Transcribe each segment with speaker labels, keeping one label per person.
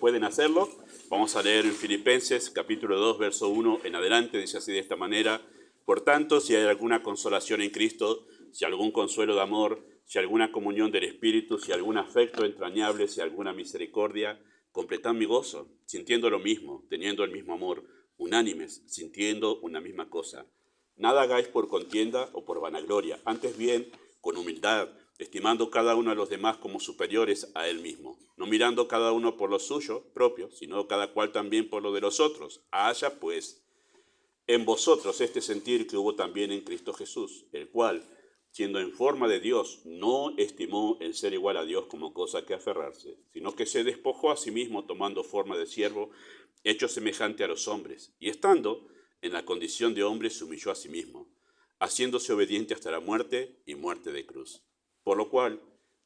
Speaker 1: pueden hacerlo. Vamos a leer en Filipenses, capítulo 2, verso 1 en adelante. Dice así de esta manera: por tanto, si hay alguna consolación en Cristo, si algún consuelo de amor, si alguna comunión del Espíritu, si algún afecto entrañable, si alguna misericordia, completad mi gozo, sintiendo lo mismo, teniendo el mismo amor, unánimes, sintiendo una misma cosa. Nada hagáis por contienda o por vanagloria, antes bien, con humildad, estimando cada uno a los demás como superiores a él mismo, no mirando cada uno por lo suyo propio, sino cada cual también por lo de los otros. Haya pues en vosotros este sentir que hubo también en Cristo Jesús, el cual, siendo en forma de Dios, no estimó el ser igual a Dios como cosa que aferrarse, sino que se despojó a sí mismo tomando forma de siervo, hecho semejante a los hombres, y estando en la condición de hombre se humilló a sí mismo, haciéndose obediente hasta la muerte y muerte de cruz. Por lo cual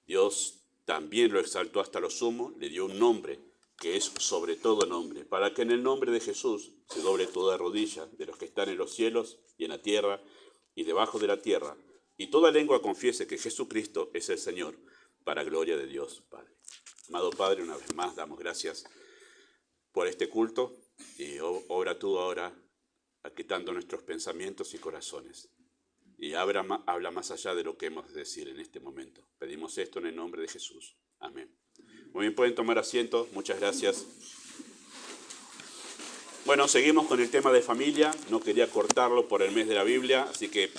Speaker 1: Dios también lo exaltó hasta lo sumo, le dio un nombre que es sobre todo nombre, para que en el nombre de Jesús se doble toda rodilla de los que están en los cielos y en la tierra y debajo de la tierra, y toda lengua confiese que Jesucristo es el Señor, para gloria de Dios Padre. Amado Padre, una vez más damos gracias por este culto, y obra tú ahora aquietando nuestros pensamientos y corazones, y habla más allá de lo que hemos de decir en este momento. Pedimos esto en el nombre de Jesús. Amén. Muy bien, pueden tomar asiento. Muchas gracias. Bueno, seguimos con el tema de familia. No quería cortarlo por el mes de la Biblia, así que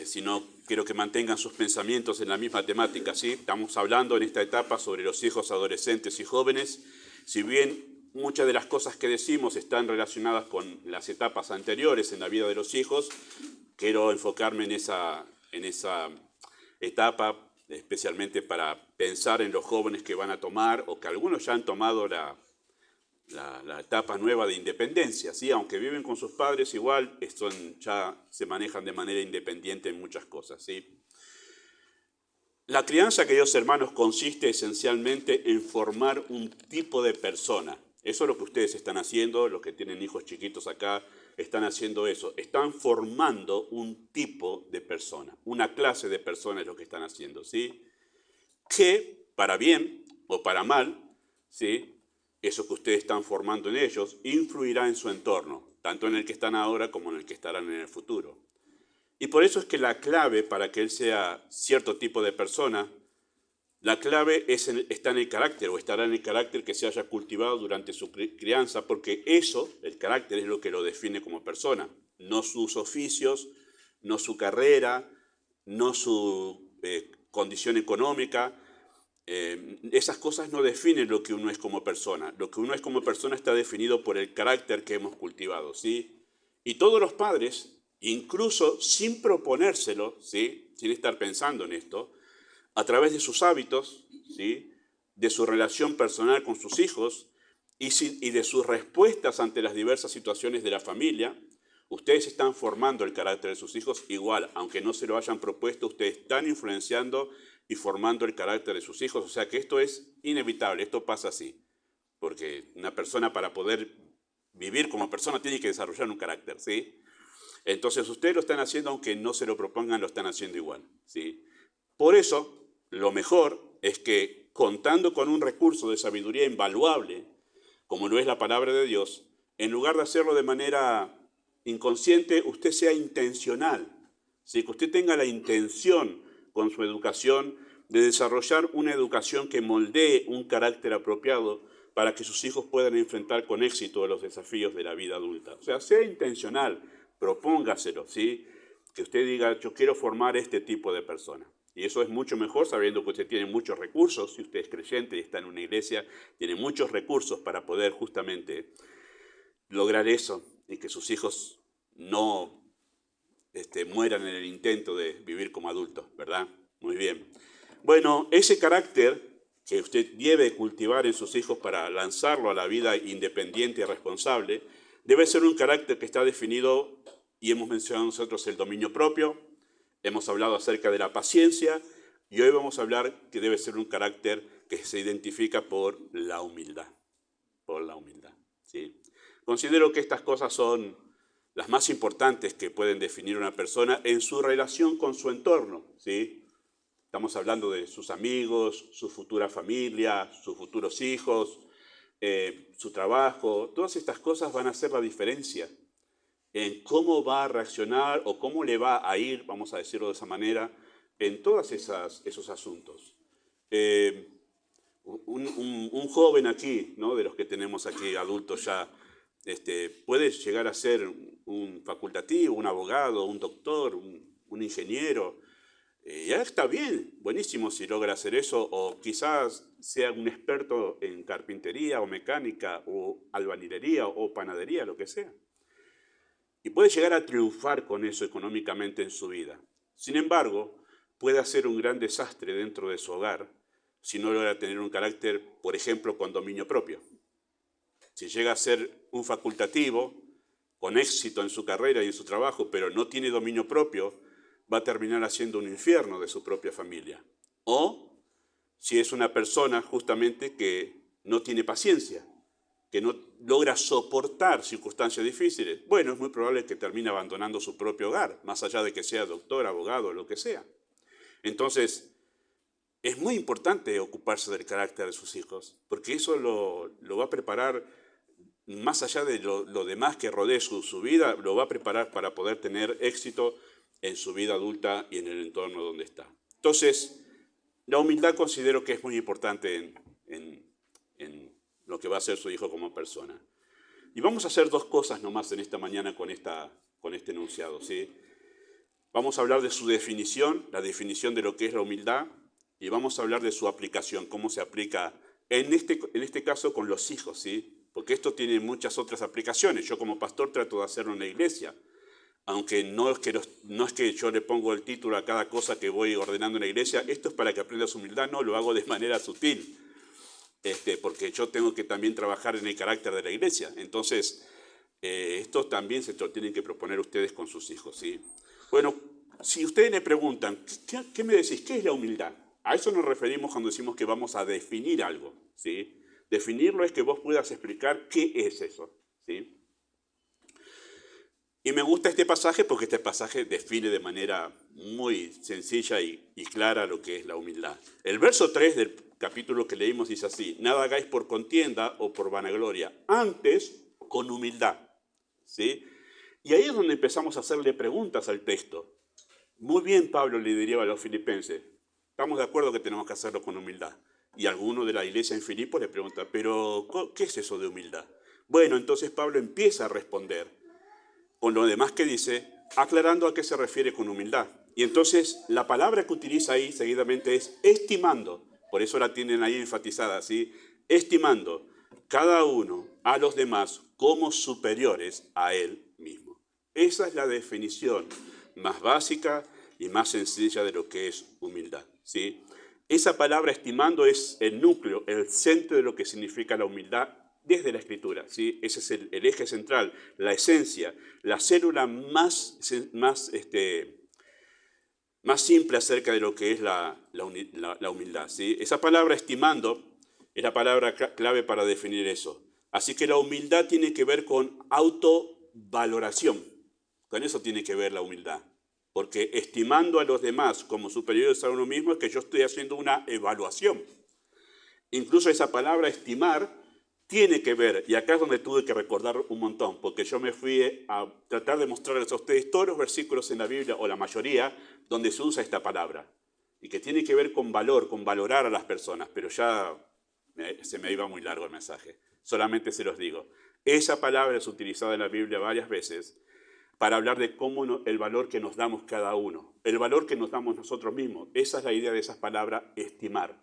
Speaker 1: si no, quiero que mantengan sus pensamientos en la misma temática, ¿sí? Estamos hablando en esta etapa sobre los hijos adolescentes y jóvenes. Si bien muchas de las cosas que decimos están relacionadas con las etapas anteriores en la vida de los hijos, quiero enfocarme en esa etapa, especialmente para pensar en los jóvenes que van a tomar, o que algunos ya han tomado la etapa nueva de independencia, ¿sí? Aunque viven con sus padres, igual ya se manejan de manera independiente en muchas cosas, ¿sí? La crianza, queridos hermanos, consiste esencialmente en formar un tipo de persona. Eso es lo que ustedes están haciendo, los que tienen hijos chiquitos acá, están haciendo eso. Están formando un tipo de persona, una clase de persona es lo que están haciendo, ¿sí? Que, para bien o para mal, ¿sí?, eso que ustedes están formando en ellos influirá en su entorno, tanto en el que están ahora como en el que estarán en el futuro. Y por eso es que la clave para que él sea cierto tipo de persona, la clave está en el carácter, o estará en el carácter que se haya cultivado durante su crianza, porque eso, el carácter, es lo que lo define como persona, no sus oficios, no su carrera, no su condición económica. Esas cosas no definen lo que uno es como persona. Lo que uno es como persona está definido por el carácter que hemos cultivado, ¿sí? Y todos los padres, incluso sin proponérselo, ¿sí?, sin estar pensando en esto, a través de sus hábitos, ¿sí?, de su relación personal con sus hijos y de sus respuestas ante las diversas situaciones de la familia, ustedes están formando el carácter de sus hijos igual, aunque no se lo hayan propuesto, ustedes están influenciando y formando el carácter de sus hijos. O sea que esto es inevitable, esto pasa así. Porque una persona, para poder vivir como persona, tiene que desarrollar un carácter, ¿sí? Entonces ustedes lo están haciendo, aunque no se lo propongan, lo están haciendo igual, ¿sí? Por eso, lo mejor es que, contando con un recurso de sabiduría invaluable, como lo es la palabra de Dios, en lugar de hacerlo de manera inconsciente, usted sea intencional, ¿sí?, que usted tenga la intención con su educación de desarrollar una educación que moldee un carácter apropiado para que sus hijos puedan enfrentar con éxito los desafíos de la vida adulta. O sea, sea intencional, propóngaselo, ¿sí?, que usted diga, yo quiero formar este tipo de persona. Y eso es mucho mejor sabiendo que usted tiene muchos recursos. Si usted es creyente y está en una iglesia, tiene muchos recursos para poder justamente lograr eso y que sus hijos no mueran en el intento de vivir como adultos, ¿verdad? Muy bien. Bueno, ese carácter que usted debe cultivar en sus hijos para lanzarlo a la vida independiente y responsable, debe ser un carácter que está definido, y hemos mencionado nosotros el dominio propio, hemos hablado acerca de la paciencia, y hoy vamos a hablar que debe ser un carácter que se identifica por la humildad. Por la humildad, ¿sí? Considero que estas cosas son las más importantes que pueden definir una persona en su relación con su entorno, ¿sí? Estamos hablando de sus amigos, su futura familia, sus futuros hijos, su trabajo, todas estas cosas van a hacer la diferencia en cómo va a reaccionar o cómo le va a ir, vamos a decirlo de esa manera, en todos esos asuntos. Un joven aquí, ¿no?, de los que tenemos aquí, adultos ya, puede llegar a ser un facultativo, un abogado, un doctor, un ingeniero. Ya está bien, buenísimo si logra hacer eso, o quizás sea un experto en carpintería o mecánica o albañilería o panadería, lo que sea. Y puede llegar a triunfar con eso económicamente en su vida. Sin embargo, puede hacer un gran desastre dentro de su hogar si no logra tener un carácter, por ejemplo, con dominio propio. Si llega a ser un facultativo, con éxito en su carrera y en su trabajo, pero no tiene dominio propio, va a terminar haciendo un infierno de su propia familia. O si es una persona justamente que no tiene paciencia, que no logra soportar circunstancias difíciles, bueno, es muy probable que termine abandonando su propio hogar, más allá de que sea doctor, abogado, lo que sea. Entonces, es muy importante ocuparse del carácter de sus hijos, porque eso lo va a preparar, más allá de lo demás que rodee su vida, lo va a preparar para poder tener éxito en su vida adulta y en el entorno donde está. Entonces, la humildad considero que es muy importante en lo que va a ser su hijo como persona. Y vamos a hacer dos cosas nomás en esta mañana con este enunciado, ¿sí? Vamos a hablar de su definición, la definición de lo que es la humildad, y vamos a hablar de su aplicación, cómo se aplica, en este caso con los hijos, ¿sí? Porque esto tiene muchas otras aplicaciones. Yo como pastor trato de hacerlo en la iglesia, aunque no es que yo le pongo el título a cada cosa que voy ordenando en la iglesia, esto es para que aprendas humildad, no, lo hago de manera sutil, porque yo tengo que también trabajar en el carácter de la iglesia. Entonces, esto también se lo tienen que proponer ustedes con sus hijos, ¿sí? Bueno, si ustedes me preguntan, ¿qué me decís? ¿Qué es la humildad? A eso nos referimos cuando decimos que vamos a definir algo, ¿sí? Definirlo es que vos puedas explicar qué es eso, ¿sí? Y me gusta este pasaje porque este pasaje define de manera muy sencilla y clara lo que es la humildad. El verso 3 del capítulo que leímos dice así: nada hagáis por contienda o por vanagloria, antes con humildad, ¿sí? Y ahí es donde empezamos a hacerle preguntas al texto. Muy bien, Pablo le diría a los filipenses, estamos de acuerdo que tenemos que hacerlo con humildad. Y alguno de la iglesia en Filipos le pregunta, pero ¿qué es eso de humildad? Bueno, entonces Pablo empieza a responder con lo demás que dice, aclarando a qué se refiere con humildad. Y entonces la palabra que utiliza ahí seguidamente es estimando, por eso la tienen ahí enfatizada, ¿sí? Estimando cada uno a los demás como superiores a él mismo. Esa es la definición más básica y más sencilla de lo que es humildad, ¿sí? Esa palabra estimando es el núcleo, el centro de lo que significa la humildad desde la Escritura, ¿sí? Ese es el eje central, la esencia, la célula más simple acerca de lo que es la humildad, ¿sí? Esa palabra estimando es la palabra clave para definir eso. Así que la humildad tiene que ver con autovaloración. Con eso tiene que ver la humildad. Porque estimando a los demás como superiores a uno mismo es que yo estoy haciendo una evaluación. Incluso esa palabra estimar tiene que ver, y acá es donde tuve que recordar un montón, porque yo me fui a tratar de mostrarles a ustedes todos los versículos en la Biblia, o la mayoría, donde se usa esta palabra. Y que tiene que ver con valor, con valorar a las personas, pero ya se me iba muy largo el mensaje. Solamente se los digo. Esa palabra es utilizada en la Biblia varias veces para hablar de cómo el valor que nos damos cada uno, el valor que nos damos nosotros mismos. Esa es la idea de esas palabras, estimar,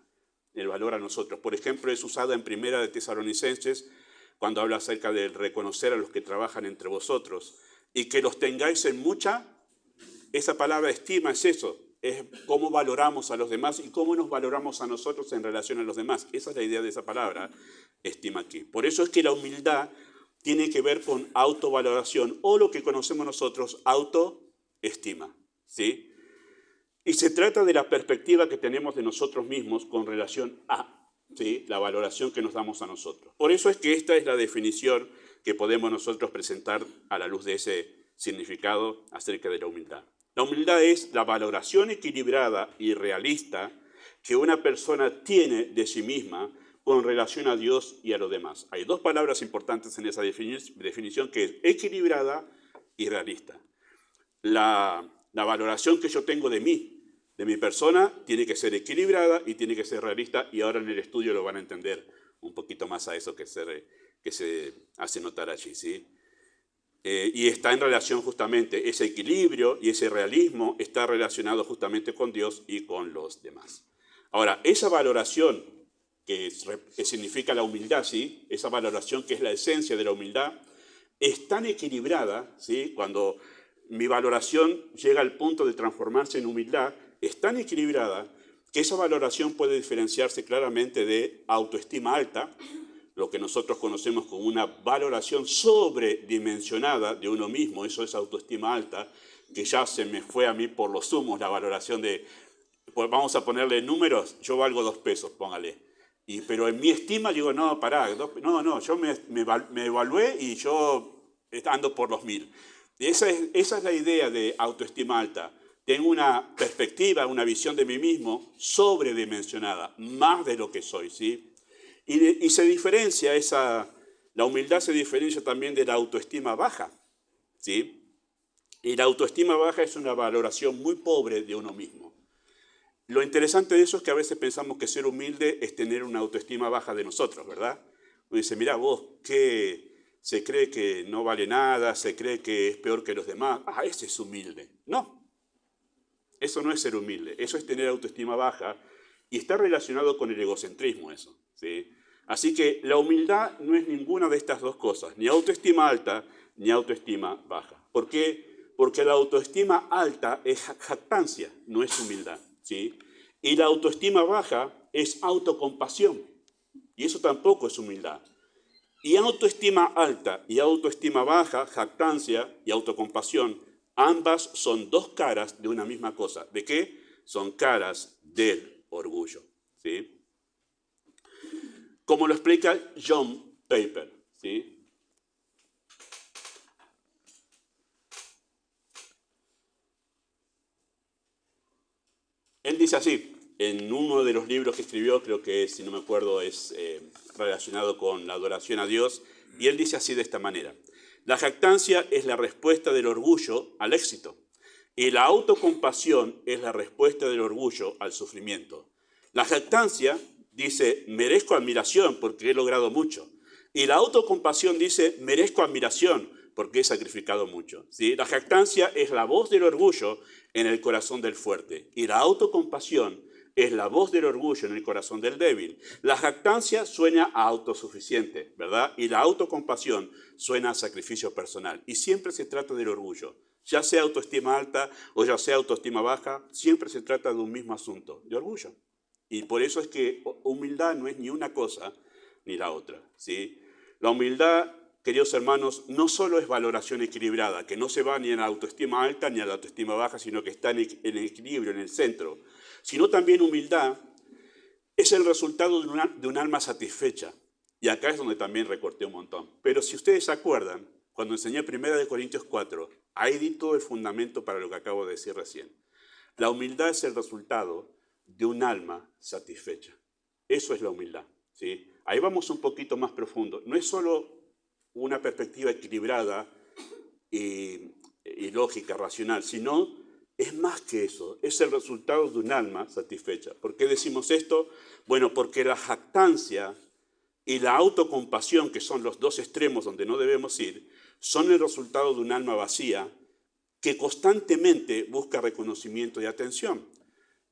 Speaker 1: el valor a nosotros. Por ejemplo, es usada en Primera de Tesalonicenses, cuando habla acerca de reconocer a los que trabajan entre vosotros, y que los tengáis en mucha. Esa palabra estima es eso, es cómo valoramos a los demás y cómo nos valoramos a nosotros en relación a los demás. Esa es la idea de esa palabra, estima aquí. Por eso es que la humildad tiene que ver con autovaloración, o lo que conocemos nosotros, autoestima, ¿sí? Y se trata de la perspectiva que tenemos de nosotros mismos con relación a, ¿sí?, la valoración que nos damos a nosotros. Por eso es que esta es la definición que podemos nosotros presentar a la luz de ese significado acerca de la humildad. La humildad es la valoración equilibrada y realista que una persona tiene de sí misma con relación a Dios y a los demás. Hay dos palabras importantes en esa definición, que es equilibrada y realista. La valoración que yo tengo de mí, de mi persona, tiene que ser equilibrada y tiene que ser realista, y ahora en el estudio lo van a entender un poquito más a eso que se hace notar allí, ¿sí? Y está en relación justamente, ese equilibrio y ese realismo está relacionado justamente con Dios y con los demás. Ahora, esa valoración que significa la humildad, ¿sí? Esa valoración que es la esencia de la humildad, es tan equilibrada, ¿sí? Cuando mi valoración llega al punto de transformarse en humildad, es tan equilibrada que esa valoración puede diferenciarse claramente de autoestima alta, lo que nosotros conocemos como una valoración sobredimensionada de uno mismo. Eso es autoestima alta, que ya se me fue a mí por los humos la valoración de, pues vamos a ponerle números, yo valgo 2 pesos, póngale. Pero en mi estima digo, no, pará, yo me evalué y yo ando por los 1000. Esa es la idea de autoestima alta. Tengo una perspectiva, una visión de mí mismo sobredimensionada, más de lo que soy, ¿sí? Y se diferencia la humildad se diferencia también de la autoestima baja, ¿sí? Y la autoestima baja es una valoración muy pobre de uno mismo. Lo interesante de eso es que a veces pensamos que ser humilde es tener una autoestima baja de nosotros, ¿verdad? Uno dice, mira vos, que se cree que no vale nada, se cree que es peor que los demás. Ah, ese es humilde. No, eso no es ser humilde, eso es tener autoestima baja y está relacionado con el egocentrismo eso, ¿sí? Así que la humildad no es ninguna de estas dos cosas, ni autoestima alta ni autoestima baja. ¿Por qué? Porque la autoestima alta es jactancia, no es humildad, ¿sí? Y la autoestima baja es autocompasión, y eso tampoco es humildad. Y autoestima alta y autoestima baja, jactancia y autocompasión, ambas son dos caras de una misma cosa. ¿De qué? Son caras del orgullo, ¿sí? Como lo explica John Piper, ¿sí? Él dice así, en uno de los libros que escribió, creo que si no me acuerdo es relacionado con la adoración a Dios, y él dice así de esta manera: la jactancia es la respuesta del orgullo al éxito, y la autocompasión es la respuesta del orgullo al sufrimiento. La jactancia dice, merezco admiración porque he logrado mucho, y la autocompasión dice, merezco admiración porque he sacrificado mucho, ¿sí? La jactancia es la voz del orgullo en el corazón del fuerte, y la autocompasión es la voz del orgullo en el corazón del débil. La jactancia suena a autosuficiente, ¿verdad? Y la autocompasión suena a sacrificio personal. Y siempre se trata del orgullo. Ya sea autoestima alta o ya sea autoestima baja, siempre se trata de un mismo asunto, de orgullo. Y por eso es que humildad no es ni una cosa ni la otra, ¿sí? La humildad, queridos hermanos, no solo es valoración equilibrada, que no se va ni en la autoestima alta ni a la autoestima baja, sino que está en el equilibrio, en el centro, sino también humildad es el resultado de un alma satisfecha. Y acá es donde también recorté un montón. Pero si ustedes se acuerdan, cuando enseñé 1 Corintios 4, ahí di todo el fundamento para lo que acabo de decir recién. La humildad es el resultado de un alma satisfecha. Eso es la humildad, ¿sí? Ahí vamos un poquito más profundo. No es solo una perspectiva equilibrada y lógica, racional, sino es más que eso, es el resultado de un alma satisfecha. ¿Por qué decimos esto? Bueno, porque la jactancia y la autocompasión, que son los dos extremos donde no debemos ir, son el resultado de un alma vacía que constantemente busca reconocimiento y atención.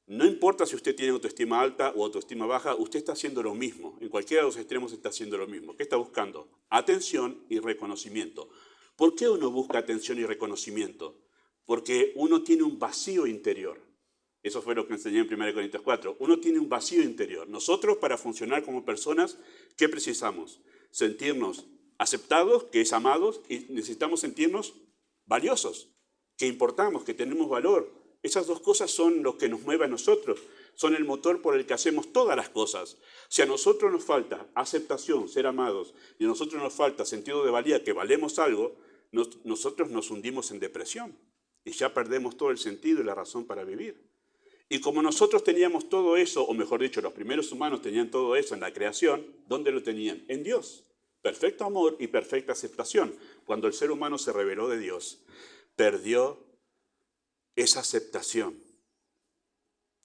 Speaker 1: No importa si usted tiene autoestima alta o autoestima baja, usted está haciendo lo mismo. En cualquiera de los extremos está haciendo lo mismo. ¿Qué está buscando? Atención y reconocimiento. ¿Por qué uno busca atención y reconocimiento? Porque uno tiene un vacío interior. Eso fue lo que enseñé en 1 Corintios 4. Uno tiene un vacío interior. Nosotros, para funcionar como personas, ¿qué precisamos? Sentirnos aceptados, que es amados, y necesitamos sentirnos valiosos, que importamos, que tenemos valor. Esas dos cosas son lo que nos mueve a nosotros, son el motor por el que hacemos todas las cosas. Si a nosotros nos falta aceptación, ser amados, y a nosotros nos falta sentido de valía, que valemos algo, nosotros nos hundimos en depresión y ya perdemos todo el sentido y la razón para vivir. Y como nosotros teníamos todo eso, o mejor dicho, los primeros humanos tenían todo eso en la creación, ¿dónde lo tenían? En Dios. Perfecto amor y perfecta aceptación. Cuando el ser humano se rebeló de Dios, perdió esa aceptación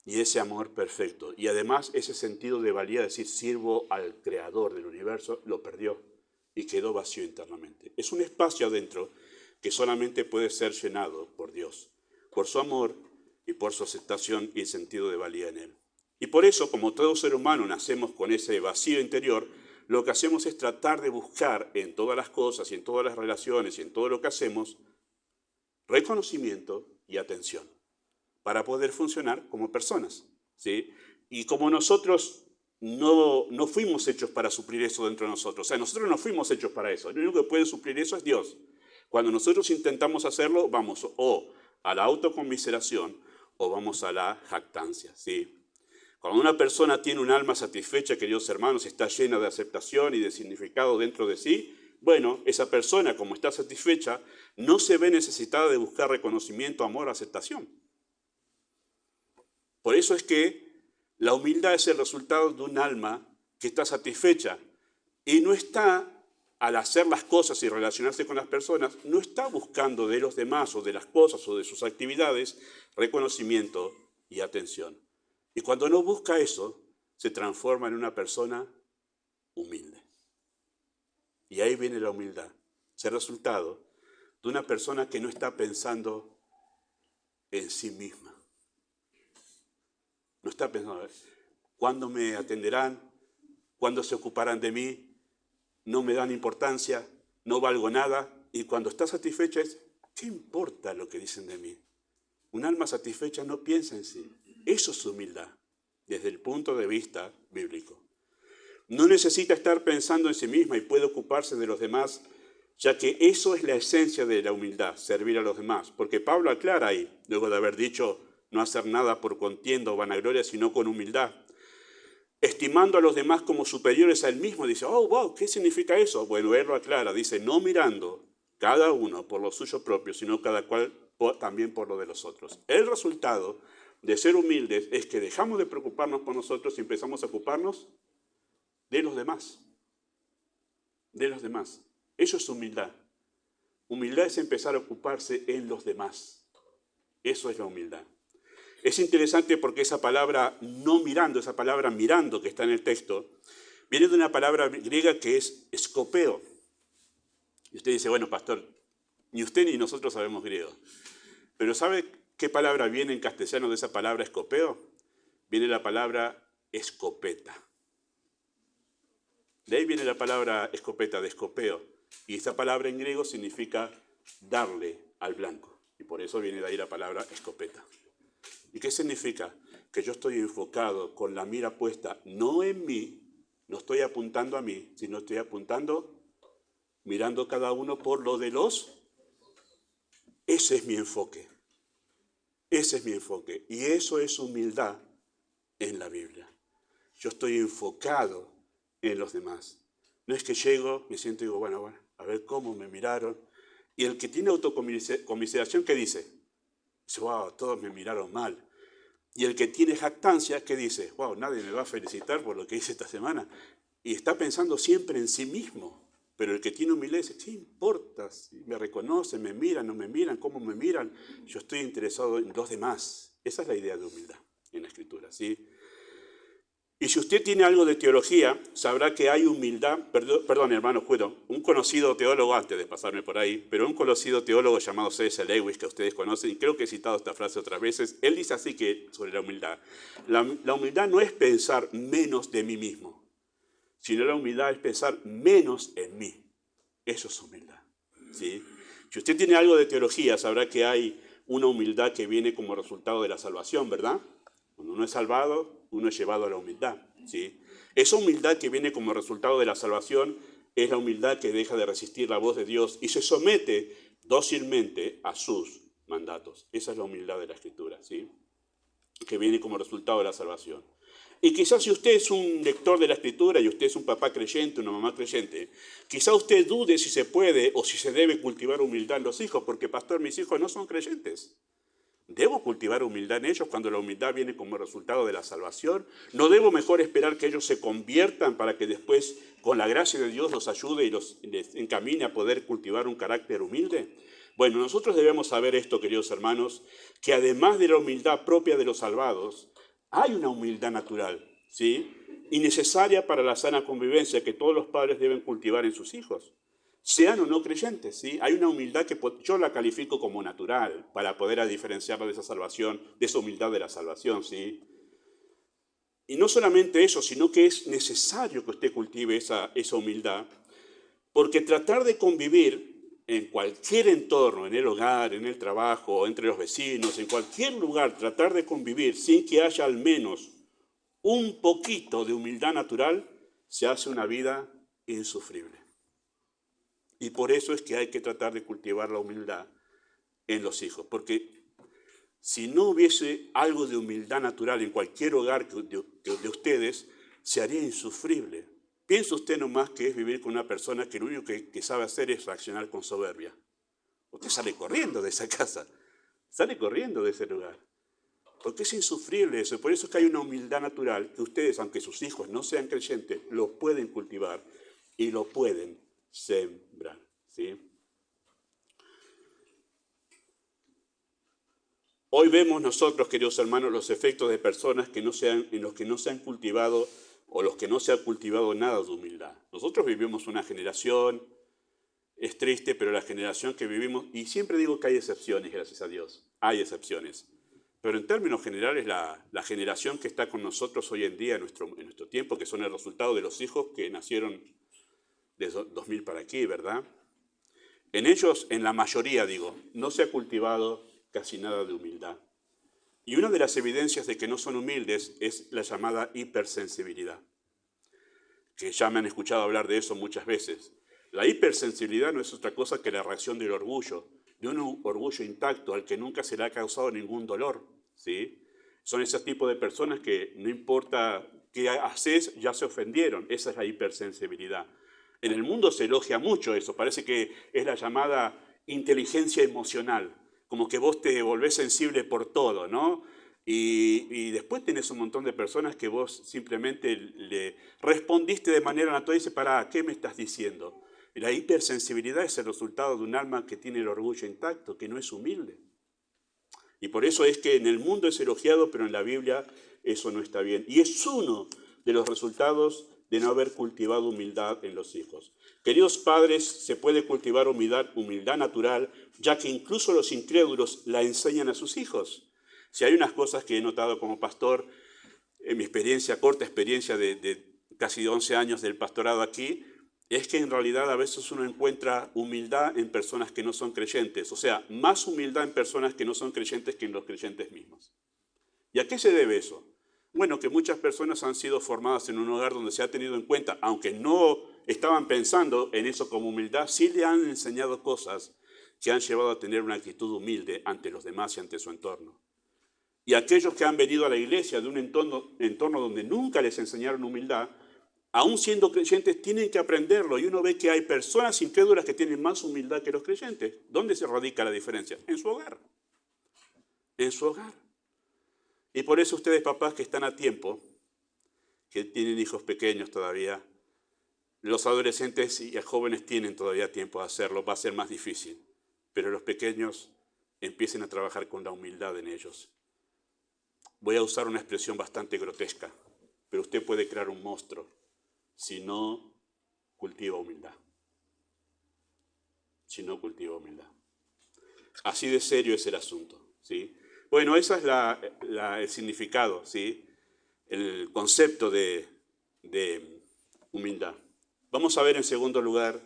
Speaker 1: y ese amor perfecto. Y además ese sentido de valía, decir, sirvo al creador del universo, lo perdió y quedó vacío internamente. Es un espacio adentro que solamente puede ser llenado por Dios, por su amor y por su aceptación y el sentido de valía en Él. Y por eso, como todo ser humano nacemos con ese vacío interior, lo que hacemos es tratar de buscar en todas las cosas y en todas las relaciones y en todo lo que hacemos reconocimiento y atención para poder funcionar como personas, ¿sí? Y como nosotros no fuimos hechos para suplir eso dentro de nosotros, o sea, nosotros no fuimos hechos para eso, el único que puede suplir eso es Dios. Cuando nosotros intentamos hacerlo, vamos o a la autoconmiseración o vamos a la jactancia, ¿sí? Cuando una persona tiene un alma satisfecha, queridos hermanos, está llena de aceptación y de significado dentro de sí, bueno, esa persona, como está satisfecha, no se ve necesitada de buscar reconocimiento, amor, aceptación. Por eso es que la humildad es el resultado de un alma que está satisfecha y no está, al hacer las cosas y relacionarse con las personas, no está buscando de los demás o de las cosas o de sus actividades reconocimiento y atención. Y cuando no busca eso, se transforma en una persona humilde. Y ahí viene la humildad. Es el resultado de una persona que no está pensando en sí misma. No está pensando, ¿cuándo me atenderán? ¿Cuándo se ocuparán de mí? No me dan importancia, no valgo nada. Y cuando está satisfecha es, ¿qué importa lo que dicen de mí? Un alma satisfecha no piensa en sí. Eso es humildad, desde el punto de vista bíblico. No necesita estar pensando en sí misma y puede ocuparse de los demás, ya que eso es la esencia de la humildad, servir a los demás. Porque Pablo aclara ahí, luego de haber dicho, no hacer nada por contienda o vanagloria, sino con humildad. Estimando a los demás como superiores a él mismo, dice, oh, wow, ¿qué significa eso? Bueno, él lo aclara, dice, no mirando cada uno por lo suyo propio, sino cada cual también por lo de los otros. El resultado de ser humildes es que dejamos de preocuparnos por nosotros y empezamos a ocuparnos de los demás. De los demás. Eso es humildad. Humildad es empezar a ocuparse en los demás. Eso es la humildad. Es interesante porque esa palabra no mirando, esa palabra mirando que está en el texto, viene de una palabra griega que es escopeo. Y usted dice, bueno, pastor, ni usted ni nosotros sabemos griego. Pero ¿sabe qué palabra viene en castellano de esa palabra escopeo? Viene la palabra escopeta. De ahí viene la palabra escopeta, de escopeo. Y esta palabra en griego significa darle al blanco. Y por eso viene de ahí la palabra escopeta. ¿Y qué significa? Que yo estoy enfocado con la mira puesta no en mí, no estoy apuntando a mí, sino estoy apuntando, mirando cada uno por lo de los. Ese es mi enfoque. Ese es mi enfoque. Y eso es humildad en la Biblia. Yo estoy enfocado en los demás. No es que llego, me siento y digo, bueno, a ver cómo me miraron. Y el que tiene autocomiseración, ¿qué dice? Dice, wow, todos me miraron mal. Y el que tiene jactancia, ¿qué dice? Wow, nadie me va a felicitar por lo que hice esta semana. Y está pensando siempre en sí mismo. Pero el que tiene humildad dice, ¿qué importa? Si me reconocen, me miran, no me miran, cómo me miran. Yo estoy interesado en los demás. Esa es la idea de humildad en la Escritura, ¿sí? Y si usted tiene algo de teología, sabrá que hay humildad, perdón hermano, un conocido teólogo, antes de pasarme por ahí, pero un conocido teólogo llamado C.S. Lewis, que ustedes conocen, y creo que he citado esta frase otras veces, él dice así que sobre la humildad. La humildad no es pensar menos de mí mismo, sino la humildad es pensar menos en mí. Eso es humildad, ¿sí? Si usted tiene algo de teología, sabrá que hay una humildad que viene como resultado de la salvación, ¿verdad? Cuando uno es salvado, uno es llevado a la humildad, ¿sí? Esa humildad que viene como resultado de la salvación es la humildad que deja de resistir la voz de Dios y se somete dócilmente a sus mandatos. Esa es la humildad de la Escritura, ¿sí? Que viene como resultado de la salvación. Y quizás si usted es un lector de la Escritura y usted es un papá creyente, una mamá creyente, quizás usted dude si se puede o si se debe cultivar humildad en los hijos, porque pastor, mis hijos no son creyentes. ¿Debo cultivar humildad en ellos cuando la humildad viene como resultado de la salvación? ¿No debo mejor esperar que ellos se conviertan para que después, con la gracia de Dios, los ayude y les encamine a poder cultivar un carácter humilde? Bueno, nosotros debemos saber esto, queridos hermanos, que además de la humildad propia de los salvados, hay una humildad natural, ¿sí? Y necesaria para la sana convivencia que todos los padres deben cultivar en sus hijos, sean o no creyentes, ¿sí? Hay una humildad que yo la califico como natural para poder diferenciarla de esa salvación, de esa humildad de la salvación, ¿sí? Y no solamente eso, sino que es necesario que usted cultive esa humildad, porque tratar de convivir en cualquier entorno, en el hogar, en el trabajo, entre los vecinos, en cualquier lugar, tratar de convivir sin que haya al menos un poquito de humildad natural, se hace una vida insufrible. Y por eso es que hay que tratar de cultivar la humildad en los hijos, porque si no hubiese algo de humildad natural en cualquier hogar de ustedes, se haría insufrible. Piensa usted nomás que es vivir con una persona que lo único que sabe hacer es reaccionar con soberbia. Usted sale corriendo de esa casa, sale corriendo de ese lugar, porque es insufrible eso. Por eso es que hay una humildad natural que ustedes, aunque sus hijos no sean creyentes, lo pueden cultivar y lo pueden sembrar, ¿sí? Hoy vemos nosotros, queridos hermanos, los efectos de personas en los que no se han cultivado o los que no se ha cultivado nada de humildad. Nosotros vivimos una generación, es triste, pero la generación que vivimos, y siempre digo que hay excepciones, gracias a Dios, hay excepciones, pero en términos generales la generación que está con nosotros hoy en día, en nuestro tiempo, que son el resultado de los hijos que nacieron de 2000 para aquí, ¿verdad? En ellos, en la mayoría, digo, no se ha cultivado casi nada de humildad. Y una de las evidencias de que no son humildes es la llamada hipersensibilidad, que ya me han escuchado hablar de eso muchas veces. La hipersensibilidad no es otra cosa que la reacción del orgullo, de un orgullo intacto al que nunca se le ha causado ningún dolor, ¿sí? Son ese tipo de personas que no importa qué haces, ya se ofendieron. Esa es la hipersensibilidad. En el mundo se elogia mucho eso, parece que es la llamada inteligencia emocional, como que vos te volvés sensible por todo, ¿no? Y después tenés un montón de personas que vos simplemente le respondiste de manera natural y dices, pará, ¿qué me estás diciendo? Y la hipersensibilidad es el resultado de un alma que tiene el orgullo intacto, que no es humilde. Y por eso es que en el mundo es elogiado, pero en la Biblia eso no está bien. Y es uno de los resultados de no haber cultivado humildad en los hijos. Queridos padres, se puede cultivar humildad natural, ya que incluso los incrédulos la enseñan a sus hijos. Si hay unas cosas que he notado como pastor, en mi corta experiencia de casi 11 años del pastorado aquí, es que en realidad a veces uno encuentra humildad en personas que no son creyentes, o sea, más humildad en personas que no son creyentes que en los creyentes mismos. ¿Y a qué se debe eso? Bueno, que muchas personas han sido formadas en un hogar donde se ha tenido en cuenta, aunque no estaban pensando en eso como humildad, sí le han enseñado cosas que han llevado a tener una actitud humilde ante los demás y ante su entorno. Y aquellos que han venido a la iglesia de un entorno donde nunca les enseñaron humildad, aún siendo creyentes, tienen que aprenderlo. Y uno ve que hay personas incrédulas que tienen más humildad que los creyentes. ¿Dónde se radica la diferencia? En su hogar. En su hogar. Y por eso ustedes, papás que están a tiempo, que tienen hijos pequeños todavía, los adolescentes y jóvenes tienen todavía tiempo de hacerlo, va a ser más difícil. Pero los pequeños empiecen a trabajar con la humildad en ellos. Voy a usar una expresión bastante grotesca, pero usted puede crear un monstruo si no cultiva humildad. Si no cultiva humildad. Así de serio es el asunto, ¿sí? Bueno, ese es el significado, ¿sí? El concepto de humildad. Vamos a ver en segundo lugar,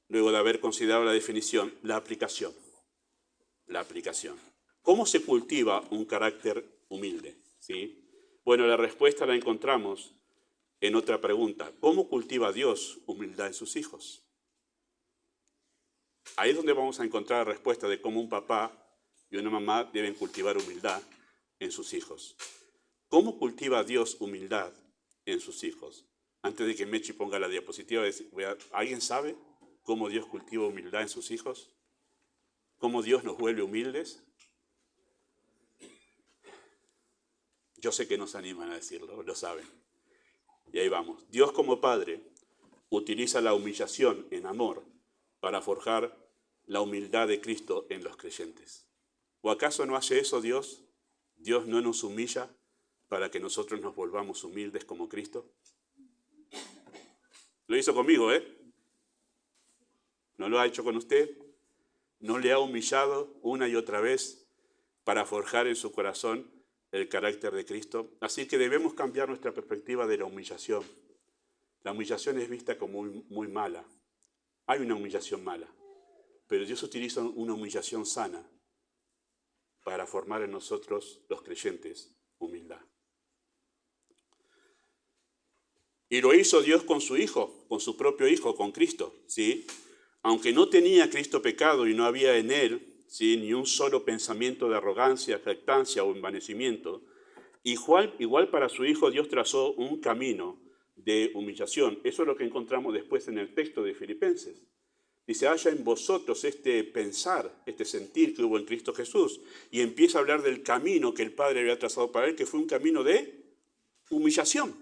Speaker 1: luego de haber considerado la definición, la aplicación. La aplicación. ¿Cómo se cultiva un carácter humilde? ¿Sí? Bueno, la respuesta la encontramos en otra pregunta. ¿Cómo cultiva Dios humildad en sus hijos? Ahí es donde vamos a encontrar la respuesta de cómo un papá y una mamá deben cultivar humildad en sus hijos. ¿Cómo cultiva Dios humildad en sus hijos? Antes de que Mechi ponga la diapositiva, ¿alguien sabe cómo Dios cultiva humildad en sus hijos? cómo Dios nos vuelve humildes? Yo sé que nos animan a decirlo, lo saben. Y ahí vamos. Dios como Padre utiliza la humillación en amor para forjar la humildad de Cristo en los creyentes. ¿O acaso no hace eso Dios? ¿Dios no nos humilla para que nosotros nos volvamos humildes como Cristo? Lo hizo conmigo, ¿eh? ¿No lo ha hecho con usted? ¿No le ha humillado una y otra vez para forjar en su corazón el carácter de Cristo? Así que debemos cambiar nuestra perspectiva de la humillación. La humillación es vista como muy mala. Hay una humillación mala, pero Dios utiliza una humillación sana para formar en nosotros, los creyentes, humildad. Y lo hizo Dios con su Hijo, con su propio Hijo, con Cristo, ¿sí? Aunque no tenía Cristo pecado y no había en él, ¿sí?, ni un solo pensamiento de arrogancia, jactancia o envanecimiento, igual para su Hijo Dios trazó un camino de humillación. Eso es lo que encontramos después en el texto de Filipenses. Dice, haya en vosotros este pensar, este sentir que hubo en Cristo Jesús. Y empieza a hablar del camino que el Padre había trazado para él, que fue un camino de humillación.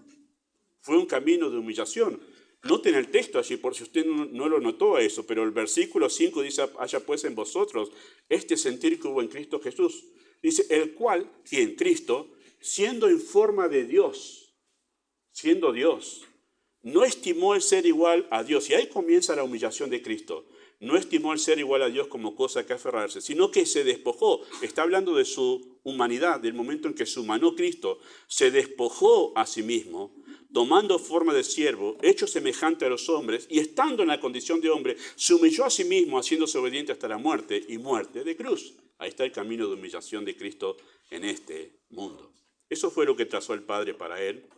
Speaker 1: Fue un camino de humillación. Noten el texto allí, por si usted no lo notó a eso, pero el versículo 5 dice, haya pues en vosotros este sentir que hubo en Cristo Jesús. Dice, el cual, quien, Cristo, siendo en forma de Dios, siendo Dios, no estimó el ser igual a Dios. Y ahí comienza la humillación de Cristo. No estimó el ser igual a Dios como cosa que aferrarse, sino que se despojó. Está hablando de su humanidad, del momento en que se humanó Cristo. Se despojó a sí mismo, tomando forma de siervo, hecho semejante a los hombres, y estando en la condición de hombre, se humilló a sí mismo, haciéndose obediente hasta la muerte, y muerte de cruz. Ahí está el camino de humillación de Cristo en este mundo. Eso fue lo que trazó el Padre para él.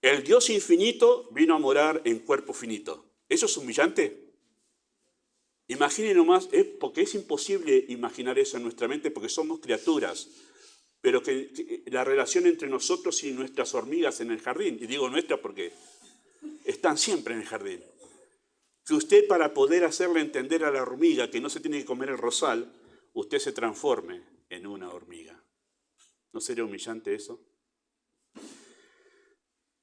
Speaker 1: El Dios infinito vino a morar en cuerpo finito. ¿Eso es humillante? Imaginen nomás, porque es imposible imaginar eso en nuestra mente porque somos criaturas, pero que la relación entre nosotros y nuestras hormigas en el jardín, y digo nuestra porque están siempre en el jardín, que usted para poder hacerle entender a la hormiga que no se tiene que comer el rosal, usted se transforme en una hormiga. ¿No sería humillante eso?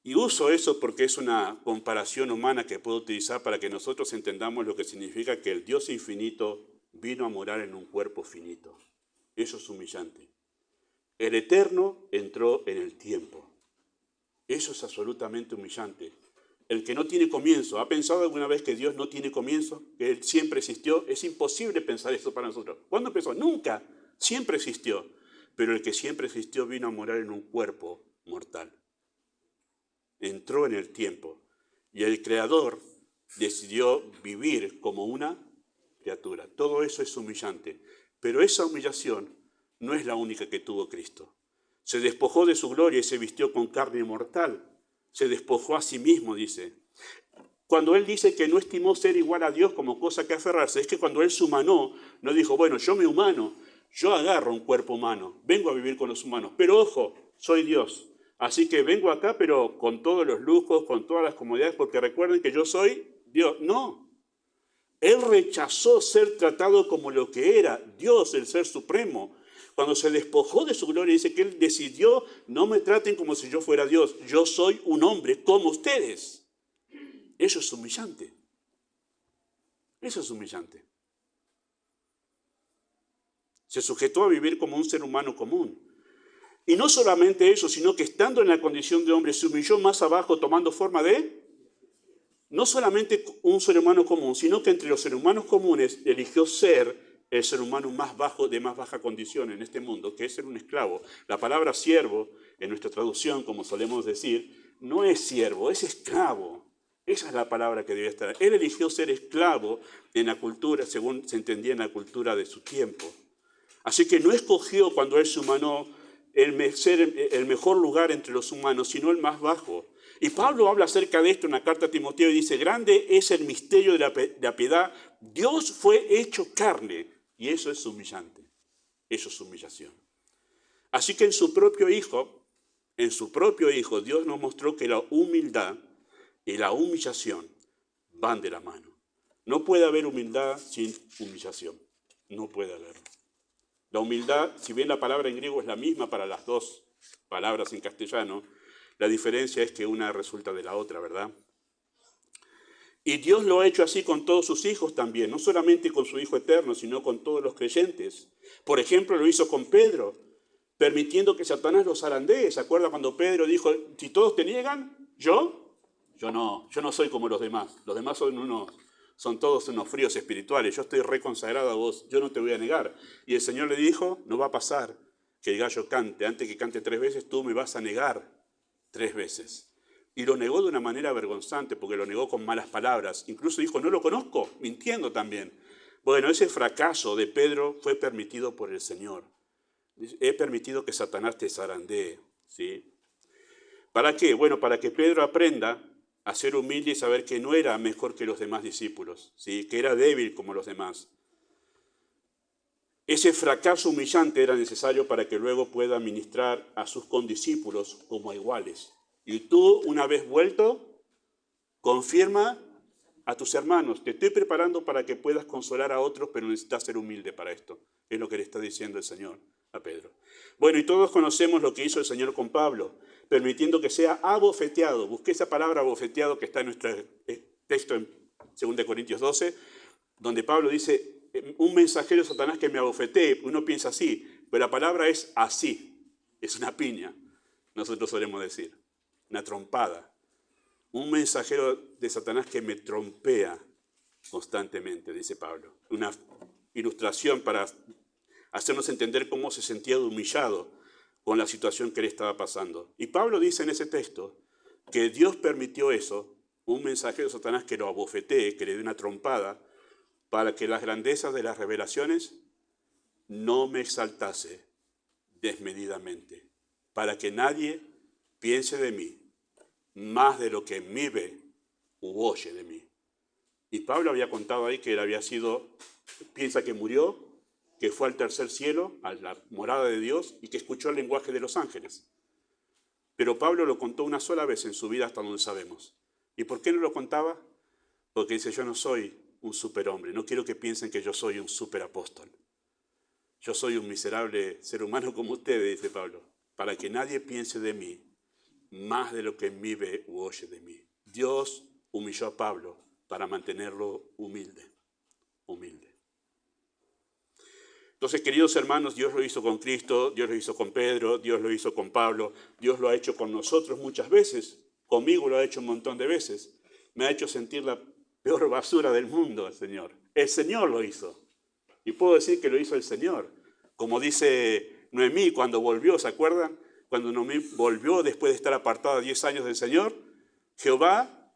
Speaker 1: Y uso eso porque es una comparación humana que puedo utilizar para que nosotros entendamos lo que significa que el Dios infinito vino a morar en un cuerpo finito. Eso es humillante. El eterno entró en el tiempo. Eso es absolutamente humillante. El que no tiene comienzo, ¿ha pensado alguna vez que Dios no tiene comienzo? ¿Que Él siempre existió? Es imposible pensar eso para nosotros. ¿Cuándo empezó? Nunca. Siempre existió. Pero el que siempre existió vino a morar en un cuerpo mortal. Entró en el tiempo y el Creador decidió vivir como una criatura. Todo eso es humillante, pero esa humillación no es la única que tuvo Cristo. Se despojó de su gloria y se vistió con carne mortal. Se despojó a sí mismo, dice. Cuando Él dice que no estimó ser igual a Dios como cosa que aferrarse, es que cuando Él se humanó, no dijo, bueno, yo me humano, yo agarro un cuerpo humano, vengo a vivir con los humanos, pero ojo, soy Dios. Así que vengo acá, pero con todos los lujos, con todas las comodidades, porque recuerden que yo soy Dios. No. Él rechazó ser tratado como lo que era, Dios, el Ser Supremo. Cuando se despojó de su gloria, dice que Él decidió, no me traten como si yo fuera Dios. Yo soy un hombre como ustedes. Eso es humillante. Eso es humillante. Se sujetó a vivir como un ser humano común. Y no solamente eso, sino que estando en la condición de hombre, se humilló más abajo tomando forma de, no solamente un ser humano común, sino que entre los seres humanos comunes eligió ser el ser humano más bajo, de más baja condición en este mundo, que es ser un esclavo. La palabra siervo, en nuestra traducción, como solemos decir, no es siervo, es esclavo. Esa es la palabra que debe estar. Él eligió ser esclavo en la cultura, según se entendía en la cultura de su tiempo. Así que no escogió cuando Él se humanó ser el mejor lugar entre los humanos, sino el más bajo. Y Pablo habla acerca de esto en la carta a Timoteo y dice, grande es el misterio de la piedad. Dios fue hecho carne y eso es humillante. Eso es humillación. Así que en su propio Hijo, Dios nos mostró que la humildad y la humillación van de la mano. No puede haber humildad sin humillación. No puede haberlo. La humildad, si bien la palabra en griego es la misma para las dos palabras en castellano, la diferencia es que una resulta de la otra, ¿verdad? Y Dios lo ha hecho así con todos sus hijos también, no solamente con su Hijo eterno, sino con todos los creyentes. Por ejemplo, lo hizo con Pedro, permitiendo que Satanás los zarandee. ¿Se acuerda cuando Pedro dijo, si todos te niegan, yo no soy como los demás. Los demás son todos unos fríos espirituales. Yo estoy reconsagrado a vos, yo no te voy a negar. Y el Señor le dijo, no va a pasar que el gallo cante. Antes que cante 3 veces, tú me vas a negar 3 veces. Y lo negó de una manera vergonzante, porque lo negó con malas palabras. Incluso dijo, no lo conozco, mintiendo también. Bueno, ese fracaso de Pedro fue permitido por el Señor. He permitido que Satanás te zarandee, ¿sí? ¿Para qué? Bueno, para que Pedro aprenda a ser humilde y saber que no era mejor que los demás discípulos, ¿sí? Que era débil como los demás. Ese fracaso humillante era necesario para que luego pueda ministrar a sus condiscípulos como a iguales. Y tú, una vez vuelto, confirma a tus hermanos, te estoy preparando para que puedas consolar a otros, pero necesitas ser humilde para esto. Es lo que le está diciendo el Señor a Pedro. Bueno, y todos conocemos lo que hizo el Señor con Pablo, permitiendo que sea abofeteado. Busqué esa palabra abofeteado que está en nuestro texto en 2 Corintios 12, donde Pablo dice, un mensajero de Satanás que me abofetee. Uno piensa así, pero la palabra es así, es una piña, nosotros solemos decir, una trompada. Un mensajero de Satanás que me trompea constantemente, dice Pablo. Una ilustración para hacernos entender cómo se sentía humillado con la situación que él estaba pasando. Y Pablo dice en ese texto que Dios permitió eso, un mensajero de Satanás que lo abofetee, que le dé una trompada, para que las grandezas de las revelaciones no me exaltase desmedidamente, para que nadie piense de mí más de lo que en mí ve u oye de mí. Y Pablo había contado ahí que él había sido, piensa que murió, que fue al tercer cielo, a la morada de Dios, y que escuchó el lenguaje de los ángeles. Pero Pablo lo contó una sola vez en su vida hasta donde sabemos. ¿Y por qué no lo contaba? Porque dice, yo no soy un superhombre, no quiero que piensen que yo soy un superapóstol. Yo soy un miserable ser humano como ustedes, dice Pablo, para que nadie piense de mí más de lo que en mí ve u oye de mí. Dios humilló a Pablo para mantenerlo humilde. Entonces, queridos hermanos, Dios lo hizo con Cristo, Dios lo hizo con Pedro, Dios lo hizo con Pablo, Dios lo ha hecho con nosotros muchas veces, conmigo lo ha hecho un montón de veces. Me ha hecho sentir la peor basura del mundo el Señor. El Señor lo hizo. Y puedo decir que lo hizo el Señor. Como dice Noemí cuando volvió, ¿se acuerdan? Cuando Noemí volvió después de estar apartada 10 años del Señor, Jehová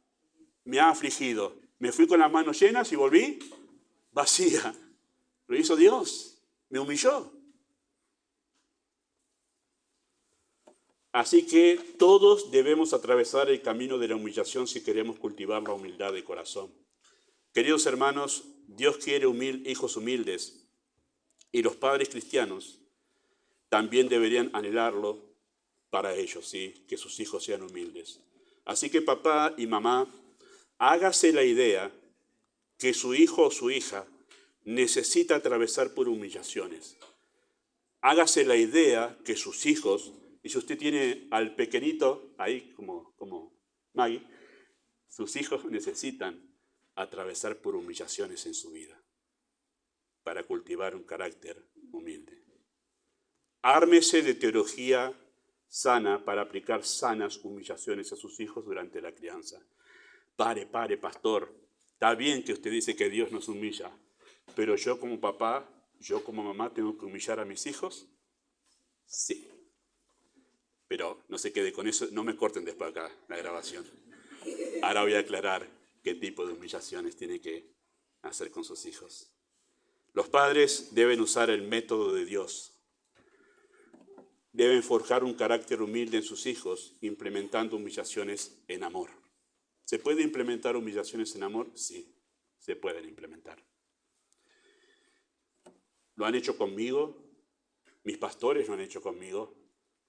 Speaker 1: me ha afligido. Me fui con las manos llenas y volví vacía. Lo hizo Dios, me humilló. Así que todos debemos atravesar el camino de la humillación si queremos cultivar la humildad de corazón. Queridos hermanos, Dios quiere hijos humildes y los padres cristianos también deberían anhelarlo para ellos, ¿sí? Que sus hijos sean humildes. Así que papá y mamá, hágase la idea que su hijo o su hija necesita atravesar por humillaciones. Hágase la idea que sus hijos, y si usted tiene al pequeñito ahí como Maggie, sus hijos necesitan atravesar por humillaciones en su vida para cultivar un carácter humilde. Ármese de teología sana para aplicar sanas humillaciones a sus hijos durante la crianza. Pare, pastor. Está bien que usted dice que Dios nos humilla, pero yo como papá, yo como mamá, ¿tengo que humillar a mis hijos? Sí. Pero no se quede con eso, no me corten después acá la grabación. Ahora voy a aclarar qué tipo de humillaciones tiene que hacer con sus hijos. Los padres deben usar el método de Dios. Deben forjar un carácter humilde en sus hijos, implementando humillaciones en amor. ¿Se puede implementar humillaciones en amor? Sí, se pueden implementar. Lo han hecho conmigo, mis pastores lo han hecho conmigo.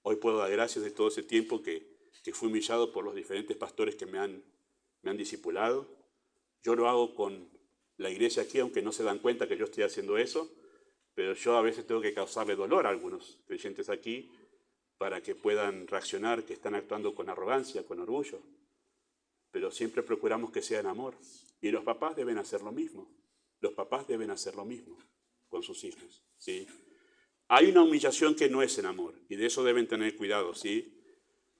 Speaker 1: Hoy puedo dar gracias de todo ese tiempo que fui humillado por los diferentes pastores que me han discipulado. Yo lo hago con la iglesia aquí, aunque no se dan cuenta que yo estoy haciendo eso. pero yo a veces tengo que causarle dolor a algunos creyentes aquí para que puedan reaccionar, que están actuando con arrogancia, con orgullo. Pero siempre procuramos que sea en amor. Y los papás deben hacer lo mismo. Los papás deben hacer lo mismo con sus hijos, ¿sí? Hay una humillación que no es en amor, y de eso deben tener cuidado, ¿sí?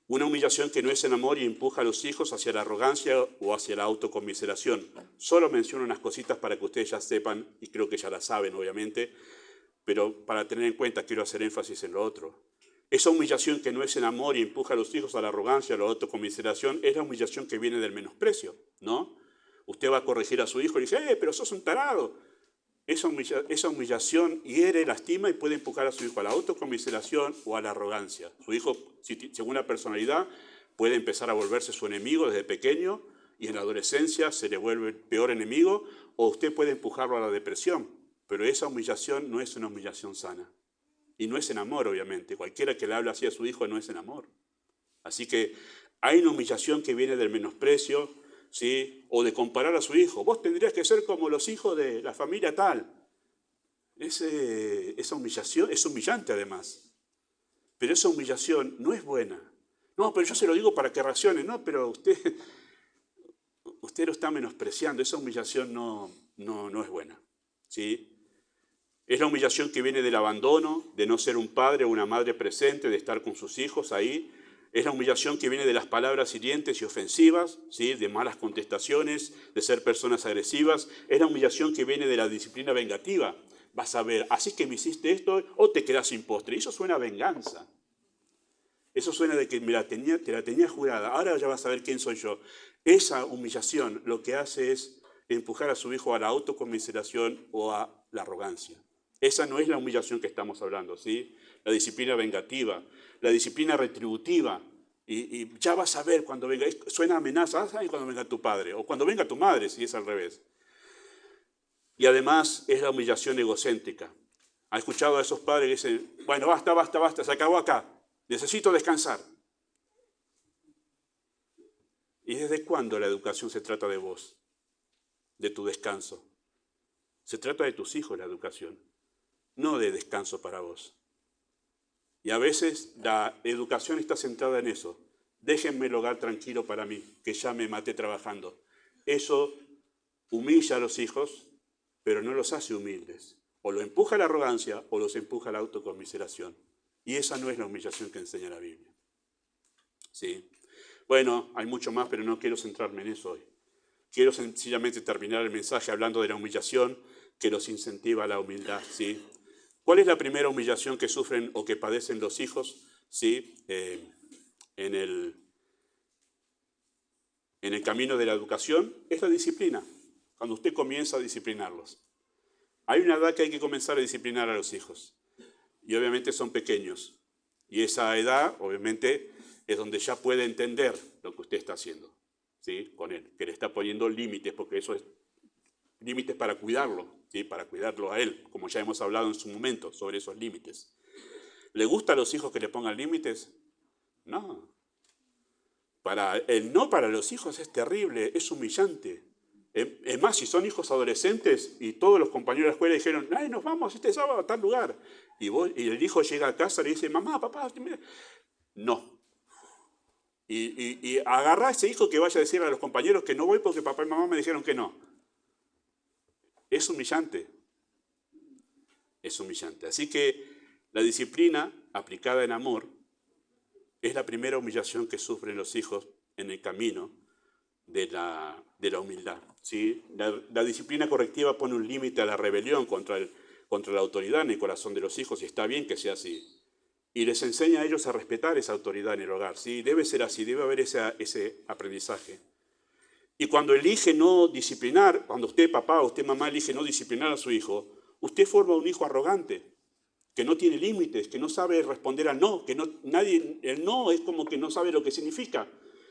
Speaker 1: Una humillación que no es en amor y empuja a los hijos hacia la arrogancia o hacia la autocomiseración. Solo menciono unas cositas para que ustedes ya sepan, y creo que ya las saben, obviamente, pero para tener en cuenta quiero hacer énfasis en lo otro. Esa humillación que no es en amor y empuja a los hijos a la arrogancia, a la autocomiseración, es la humillación que viene del menosprecio, ¿no? Usted va a corregir a su hijo y dice, pero sos un tarado. Esa humillación hiere, lastima y puede empujar a su hijo a la autocomiseración o a la arrogancia. Su hijo, según la personalidad, puede empezar a volverse su enemigo desde pequeño y en la adolescencia se le vuelve el peor enemigo, o usted puede empujarlo a la depresión. Pero esa humillación no es una humillación sana. Y no es en amor, obviamente. Cualquiera que le hable así a su hijo no es en amor. Así que hay una humillación que viene del menosprecio, ¿sí? O de comparar a su hijo. Vos tendrías que ser como los hijos de la familia tal. Esa humillación es humillante además. Pero esa humillación no es buena. No, pero yo se lo digo para que reaccione. No, pero usted lo está menospreciando. Esa humillación no es buena, ¿sí? Es la humillación que viene del abandono, de no ser un padre o una madre presente, de estar con sus hijos ahí. Es la humillación que viene de las palabras hirientes y ofensivas, ¿sí? De malas contestaciones, de ser personas agresivas. Es la humillación que viene de la disciplina vengativa. Vas a ver, así que me hiciste esto o te quedas sin postre. Y eso suena a venganza. Eso suena de que te la tenía jurada, ahora ya vas a ver quién soy yo. Esa humillación lo que hace es empujar a su hijo a la autocomiseración o a la arrogancia. Esa no es la humillación que estamos hablando, ¿sí? La disciplina vengativa, la disciplina retributiva. Y ya vas a ver cuando venga, suena amenaza, ¿sabes? Cuando venga tu padre, o cuando venga tu madre, si es al revés. Y además es la humillación egocéntrica. ¿Ha escuchado a esos padres que dicen, bueno, basta, se acabó acá, necesito descansar? ¿Y desde cuándo la educación se trata de vos? De tu descanso. Se trata de tus hijos la educación, no de descanso para vos. Y a veces la educación está centrada en eso. Déjenme el hogar tranquilo para mí, que ya me maté trabajando. Eso humilla a los hijos, pero no los hace humildes. O lo empuja a la arrogancia o los empuja a la autocomiseración. Y esa no es la humillación que enseña la Biblia. ¿Sí? Bueno, hay mucho más, pero no quiero centrarme en eso hoy. Quiero sencillamente terminar el mensaje hablando de la humillación que los incentiva a la humildad, ¿sí? ¿Cuál es la primera humillación que sufren o que padecen los hijos, ¿sí? En el camino de la educación? Es la disciplina, cuando usted comienza a disciplinarlos. Hay una edad que hay que comenzar a disciplinar a los hijos, y obviamente son pequeños, y esa edad, obviamente, es donde ya puede entender lo que usted está haciendo, ¿sí? Con él, que le está poniendo límites, porque eso es límites para cuidarlo, ¿sí? Para cuidarlo a él, como ya hemos hablado en su momento sobre esos límites. ¿Le gusta a los hijos que le pongan límites? No. El no para los hijos es terrible, es humillante. Es más, si son hijos adolescentes y todos los compañeros de la escuela dijeron, ¡ay, nos vamos este sábado a tal lugar! Y el hijo llega a casa y le dice, mamá, papá, no. Y agarra a ese hijo que vaya a decirle a los compañeros que no voy porque papá y mamá me dijeron que no. Es humillante. Es humillante. Así que la disciplina aplicada en amor es la primera humillación que sufren los hijos en el camino de la humildad, ¿sí? La disciplina correctiva pone un límite a la rebelión contra la autoridad en el corazón de los hijos, y está bien que sea así. Y les enseña a ellos a respetar esa autoridad en el hogar, ¿sí? Debe ser así, debe haber ese aprendizaje. Y cuando elige no disciplinar, cuando usted, papá o usted, mamá, elige no disciplinar a su hijo, usted forma un hijo arrogante, que no tiene límites, que no sabe responder al no, que el no es como que no sabe lo que significa,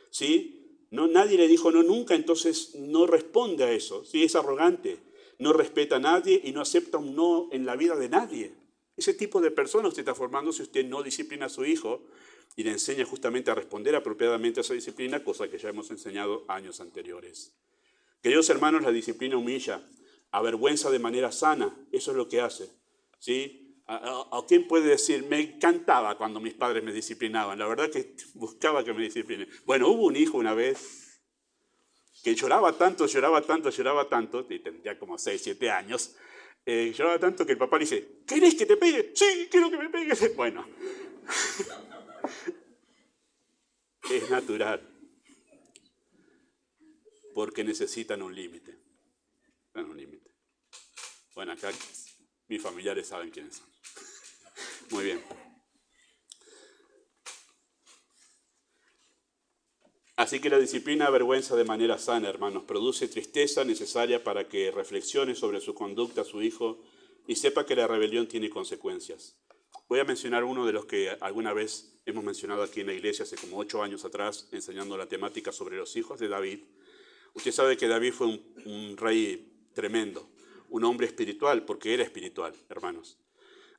Speaker 1: ¿sí? Nadie le dijo no nunca, entonces no responde a eso, ¿sí? Es arrogante, no respeta a nadie y no acepta un no en la vida de nadie. Ese tipo de persona usted está formando si usted no disciplina a su hijo y le enseña justamente a responder apropiadamente a esa disciplina, cosa que ya hemos enseñado años anteriores. Queridos hermanos, la disciplina humilla, avergüenza de manera sana, eso es lo que hace. ¿Sí? ¿A quién puede decir, me encantaba cuando mis padres me disciplinaban? La verdad que buscaba que me disciplinen. Bueno, hubo un hijo una vez que lloraba tanto, lloraba tanto, lloraba tanto, y tendría como 6, 7 años, lloraba tanto que el papá le dice, ¿querés que te pegue? Sí, quiero que me pegues. Bueno, es natural, porque necesitan un límite. Necesitan un límite. Bueno, acá mis familiares saben quiénes son. Muy bien. Así que la disciplina avergüenza de manera sana, hermanos. Produce tristeza necesaria para que reflexione sobre su conducta su hijo y sepa que la rebelión tiene consecuencias. Voy a mencionar uno de los que alguna vez hemos mencionado aquí en la iglesia hace como 8 años atrás, enseñando la temática sobre los hijos de David. Usted sabe que David fue un rey tremendo, un hombre espiritual, porque era espiritual, hermanos.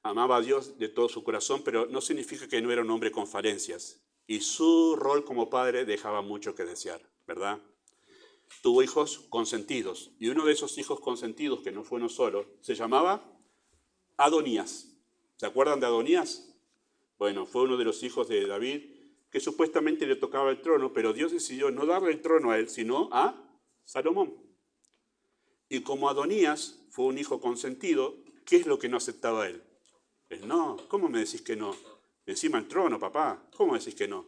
Speaker 1: Amaba a Dios de todo su corazón, pero no significa que no era un hombre con falencias. Y su rol como padre dejaba mucho que desear, ¿verdad? Tuvo hijos consentidos, y uno de esos hijos consentidos, que no fue uno solo, se llamaba Adonías. ¿Se acuerdan de Adonías? Bueno, fue uno de los hijos de David, que supuestamente le tocaba el trono, pero Dios decidió no darle el trono a él, sino a Salomón. Y como Adonías fue un hijo consentido, ¿qué es lo que no aceptaba él? Él, no, ¿cómo me decís que no? Encima el trono, papá, ¿cómo decís que no?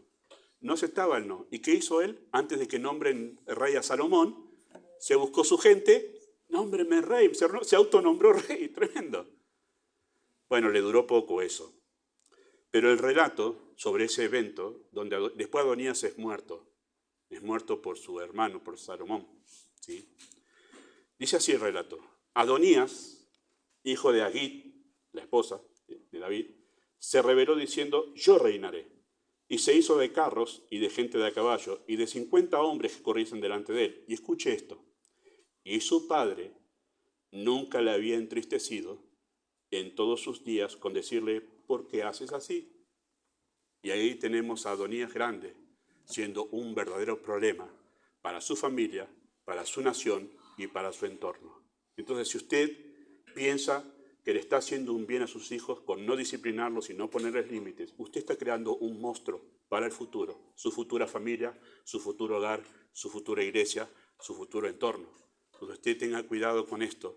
Speaker 1: No aceptaba el no. ¿Y qué hizo él? Antes de que nombren rey a Salomón, se buscó su gente, nómbreme rey, se autonombró rey, tremendo. Bueno, le duró poco eso. Pero el relato sobre ese evento, donde después Adonías es muerto por su hermano, por Salomón, ¿sí? Dice así el relato. Adonías, hijo de Agit, la esposa de David, se rebeló diciendo, yo reinaré. Y se hizo de carros y de gente de a caballo y de 50 hombres que corriesen delante de él. Y escuche esto. Y su padre nunca le había entristecido en todos sus días con decirle, ¿por qué haces así? Y ahí tenemos a Adonías grande, siendo un verdadero problema para su familia, para su nación y para su entorno. Entonces, si usted piensa que le está haciendo un bien a sus hijos con no disciplinarlos y no ponerles límites, usted está creando un monstruo para el futuro, su futura familia, su futuro hogar, su futura iglesia, su futuro entorno. Entonces usted tenga cuidado con esto,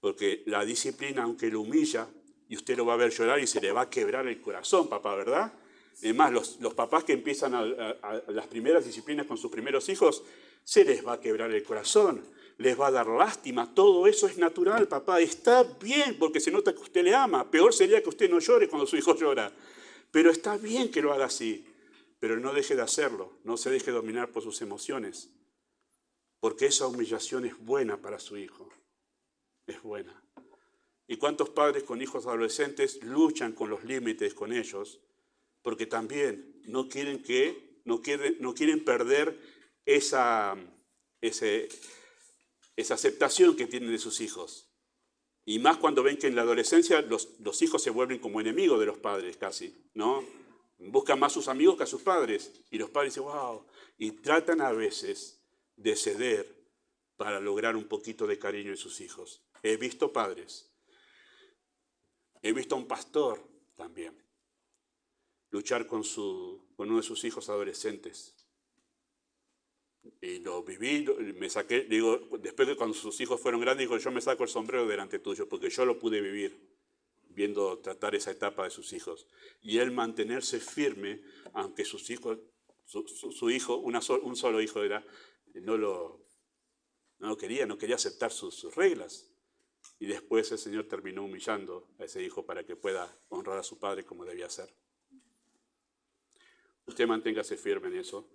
Speaker 1: porque la disciplina, aunque lo humilla, y usted lo va a ver llorar y se le va a quebrar el corazón, papá, ¿verdad? Además, los papás que empiezan a las primeras disciplinas con sus primeros hijos, se les va a quebrar el corazón, les va a dar lástima, todo eso es natural, papá, está bien porque se nota que usted le ama, peor sería que usted no llore cuando su hijo llora, pero está bien que lo haga así, pero no deje de hacerlo, no se deje dominar por sus emociones, porque esa humillación es buena para su hijo, es buena. ¿Y cuántos padres con hijos adolescentes luchan con los límites con ellos? Porque también no quieren perder esa aceptación que tienen de sus hijos. Y más cuando ven que en la adolescencia los hijos se vuelven como enemigos de los padres casi, ¿no? Buscan más sus amigos que a sus padres. Y los padres dicen, wow. Y tratan a veces de ceder para lograr un poquito de cariño en sus hijos. He visto padres. He visto a un pastor también luchar con uno de sus hijos adolescentes. Y lo viví, me saqué, digo, después de cuando sus hijos fueron grandes, digo, yo me saco el sombrero delante tuyo, porque yo lo pude vivir, viendo tratar esa etapa de sus hijos. Y él mantenerse firme, aunque sus hijos, su hijo, un solo hijo era, no lo quería, no quería aceptar sus reglas. Y después el Señor terminó humillando a ese hijo para que pueda honrar a su padre como debía ser. Usted manténgase firme en eso,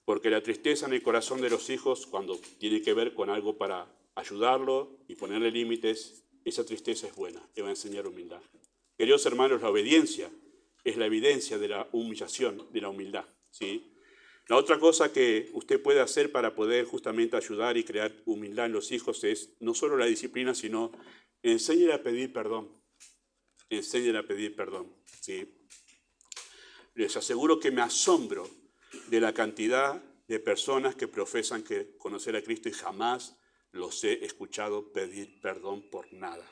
Speaker 1: porque la tristeza en el corazón de los hijos, cuando tiene que ver con algo para ayudarlo y ponerle límites, esa tristeza es buena, te va a enseñar humildad. Queridos hermanos, la obediencia es la evidencia de la humillación, de la humildad, ¿sí? La otra cosa que usted puede hacer para poder justamente ayudar y crear humildad en los hijos es no solo la disciplina, sino enséñale a pedir perdón. Enséñale a pedir perdón, ¿sí? Les aseguro que me asombro de la cantidad de personas que profesan que conocer a Cristo y jamás los he escuchado pedir perdón por nada.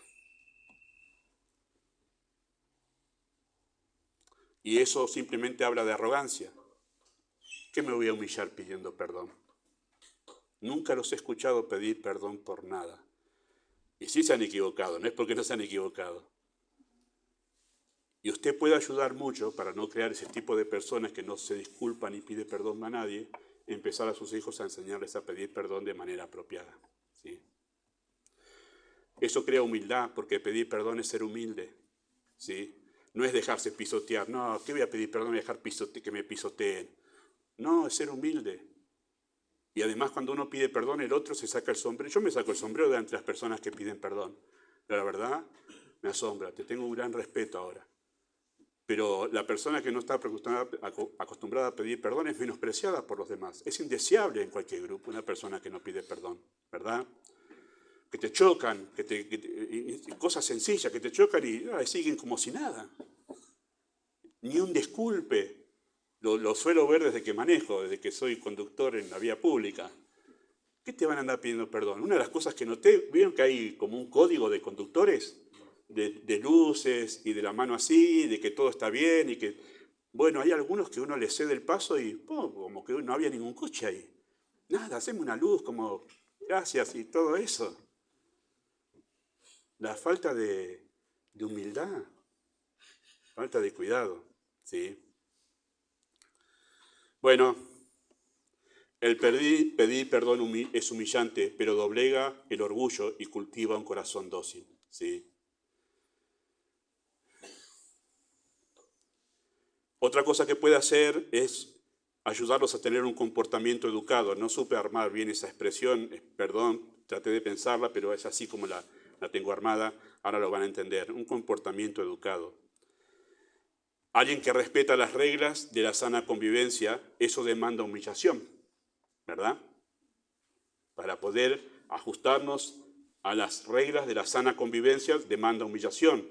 Speaker 1: Y eso simplemente habla de arrogancia. ¿Qué me voy a humillar pidiendo perdón? Nunca los he escuchado pedir perdón por nada. Y sí se han equivocado, no es porque no se han equivocado. Y usted puede ayudar mucho para no crear ese tipo de personas que no se disculpan y piden perdón a nadie, empezar a sus hijos a enseñarles a pedir perdón de manera apropiada. ¿Sí? Eso crea humildad, porque pedir perdón es ser humilde. ¿Sí? No es dejarse pisotear. No, ¿qué voy a pedir perdón y dejar que me pisoteen? No, es ser humilde. Y además cuando uno pide perdón, el otro se saca el sombrero. Yo me saco el sombrero de entre las personas que piden perdón. Pero la verdad, me asombra. Te tengo un gran respeto ahora. Pero la persona que no está acostumbrada a pedir perdón es menospreciada por los demás. Es indeseable en cualquier grupo una persona que no pide perdón, ¿verdad? Que te chocan, cosas sencillas que te chocan y siguen como si nada. Ni un disculpe. Lo suelo ver desde que manejo, desde que soy conductor en la vía pública. ¿Qué te van a andar pidiendo perdón? Una de las cosas que noté, ¿vieron que hay como un código de conductores? De luces y de la mano así, de que todo está bien y que... Bueno, hay algunos que uno les cede el paso y como que no había ningún coche ahí. Nada, haceme una luz, como gracias y todo eso. La falta de humildad, falta de cuidado, ¿sí? Bueno, el pedir perdón es humillante, pero doblega el orgullo y cultiva un corazón dócil, ¿sí? Otra cosa que puede hacer es ayudarlos a tener un comportamiento educado. No supe armar bien esa expresión, perdón, traté de pensarla, pero es así como la tengo armada, ahora lo van a entender. Un comportamiento educado. Alguien que respeta las reglas de la sana convivencia, eso demanda humillación, ¿verdad? Para poder ajustarnos a las reglas de la sana convivencia demanda humillación,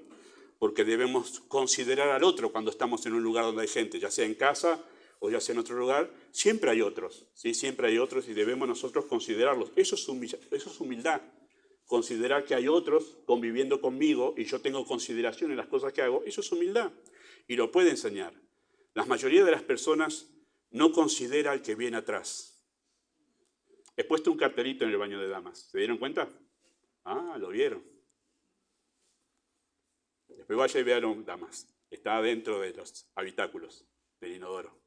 Speaker 1: porque debemos considerar al otro cuando estamos en un lugar donde hay gente, ya sea en casa o ya sea en otro lugar, siempre hay otros, ¿sí? Siempre hay otros y debemos nosotros considerarlos. Eso es humildad, considerar que hay otros conviviendo conmigo y yo tengo consideración en las cosas que hago, eso es humildad y lo puede enseñar. La mayoría de las personas no considera al que viene atrás. He puesto un cartelito en el baño de damas, ¿se dieron cuenta? Ah, lo vieron. Después vaya y véanlo, damas. Está dentro de los habitáculos del inodoro.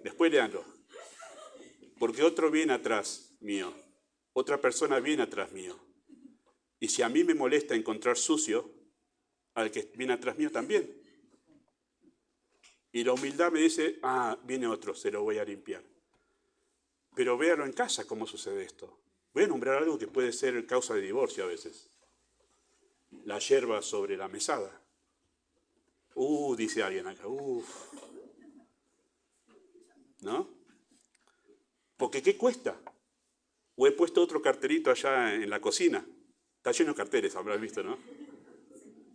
Speaker 1: Después leanlo. Porque otro viene atrás mío. Otra persona viene atrás mío. Y si a mí me molesta encontrar sucio, al que viene atrás mío también. Y la humildad me dice, viene otro, se lo voy a limpiar. Pero véalo en casa cómo sucede esto. Voy a nombrar algo que puede ser causa de divorcio a veces. La yerba sobre la mesada. Dice alguien acá, ¿no? Porque ¿qué cuesta? O he puesto otro cartelito allá en la cocina. Está lleno de carteles, habrás visto, ¿no?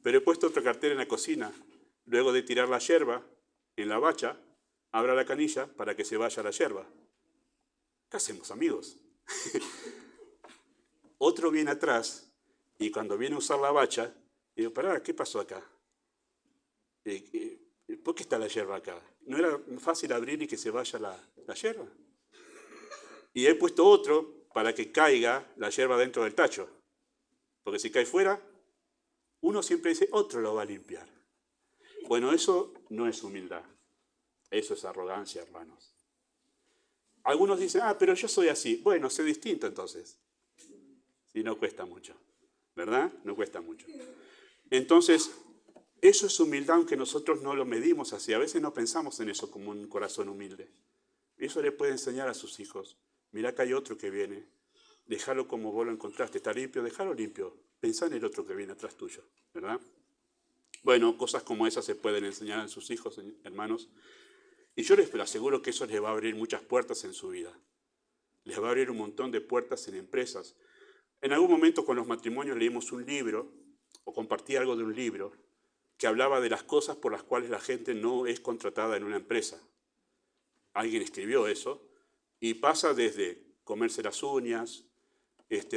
Speaker 1: Pero he puesto otro cartel en la cocina. Luego de tirar la yerba en la bacha, abra la canilla para que se vaya la yerba. ¿Qué hacemos, amigos? Otro viene atrás y cuando viene a usar la bacha, digo, pará, ¿qué pasó acá? ¿Por qué está la yerba acá? ¿No era fácil abrir y que se vaya la yerba? Y he puesto otro para que caiga la yerba dentro del tacho. Porque si cae fuera, uno siempre dice, otro lo va a limpiar. Bueno, eso no es humildad. Eso es arrogancia, hermanos. Algunos dicen, pero yo soy así. Bueno, sé distinto entonces. Y no cuesta mucho, ¿verdad? No cuesta mucho. Entonces, eso es humildad, aunque nosotros no lo medimos así. A veces no pensamos en eso como un corazón humilde. Eso le puede enseñar a sus hijos. Mirá que hay otro que viene. Déjalo como vos lo encontraste. ¿Está limpio? Déjalo limpio. Pensá en el otro que viene atrás tuyo, ¿verdad? Bueno, cosas como esas se pueden enseñar a sus hijos, hermanos. Y yo les aseguro que eso les va a abrir muchas puertas en su vida. Les va a abrir un montón de puertas en empresas. En algún momento con los matrimonios leímos un libro, o compartí algo de un libro, que hablaba de las cosas por las cuales la gente no es contratada en una empresa. Alguien escribió eso, y pasa desde comerse las uñas,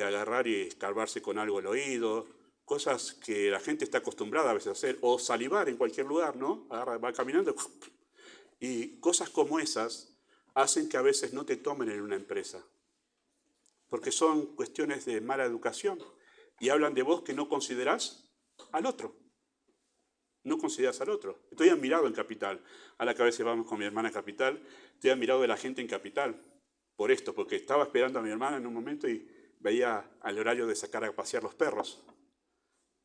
Speaker 1: agarrar y escarbarse con algo el oído, cosas que la gente está acostumbrada a veces a hacer, o salivar en cualquier lugar, ¿no? Va caminando y cosas como esas hacen que a veces no te tomen en una empresa, porque son cuestiones de mala educación y hablan de vos que no considerás al otro. No consideras al otro. Estoy admirado en Capital. A la que a veces vamos con mi hermana a Capital, estoy admirado de la gente en Capital por esto, porque estaba esperando a mi hermana en un momento y veía al horario de sacar a pasear los perros.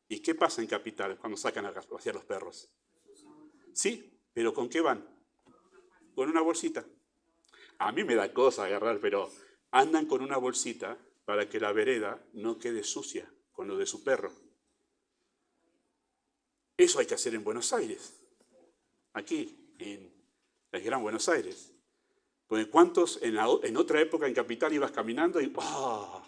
Speaker 1: ¿Y qué pasa en Capital cuando sacan a pasear los perros? Sí, pero ¿con qué van? Con una bolsita. A mí me da cosa agarrar, pero andan con una bolsita para que la vereda no quede sucia con lo de su perro. Eso hay que hacer en Buenos Aires, aquí, en el Gran Buenos Aires. Porque ¿cuántos en otra época en Capital ibas caminando y ¡oh!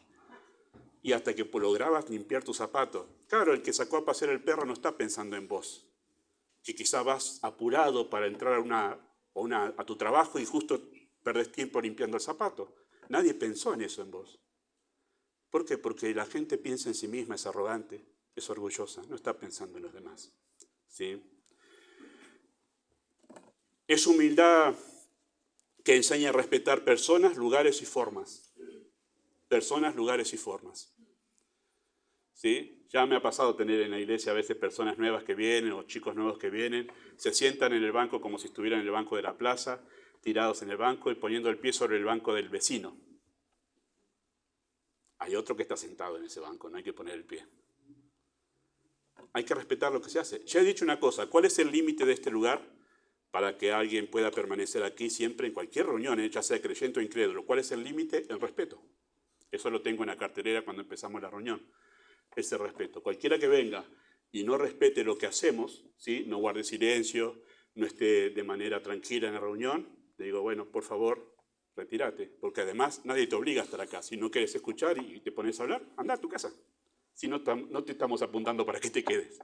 Speaker 1: Y hasta que lograbas limpiar tus zapatos? Claro, el que sacó a pasear el perro no está pensando en vos, que quizá vas apurado para entrar a tu trabajo y justo perdés tiempo limpiando el zapato. Nadie pensó en eso en vos. ¿Por qué? Porque la gente piensa en sí misma, es arrogante, es orgullosa, no está pensando en los demás. ¿Sí? Es humildad que enseña a respetar personas, lugares y formas. Personas, lugares y formas. ¿Sí? Ya me ha pasado tener en la iglesia a veces personas nuevas que vienen o chicos nuevos que vienen, se sientan en el banco como si estuvieran en el banco de la plaza, tirados en el banco y poniendo el pie sobre el banco del vecino. Hay otro que está sentado en ese banco, no hay que poner el pie. Hay que respetar lo que se hace. Ya he dicho una cosa, ¿cuál es el límite de este lugar para que alguien pueda permanecer aquí siempre en cualquier reunión, ya sea creyente o incrédulo? ¿Cuál es el límite? El respeto. Eso lo tengo en la cartelera cuando empezamos la reunión. Ese respeto. Cualquiera que venga y no respete lo que hacemos, ¿sí? No guarde silencio, no esté de manera tranquila en la reunión, le digo, bueno, por favor, retírate, porque además nadie te obliga a estar acá. Si no quieres escuchar y te pones a hablar, anda a tu casa. Si no te estamos apuntando para que te quedes.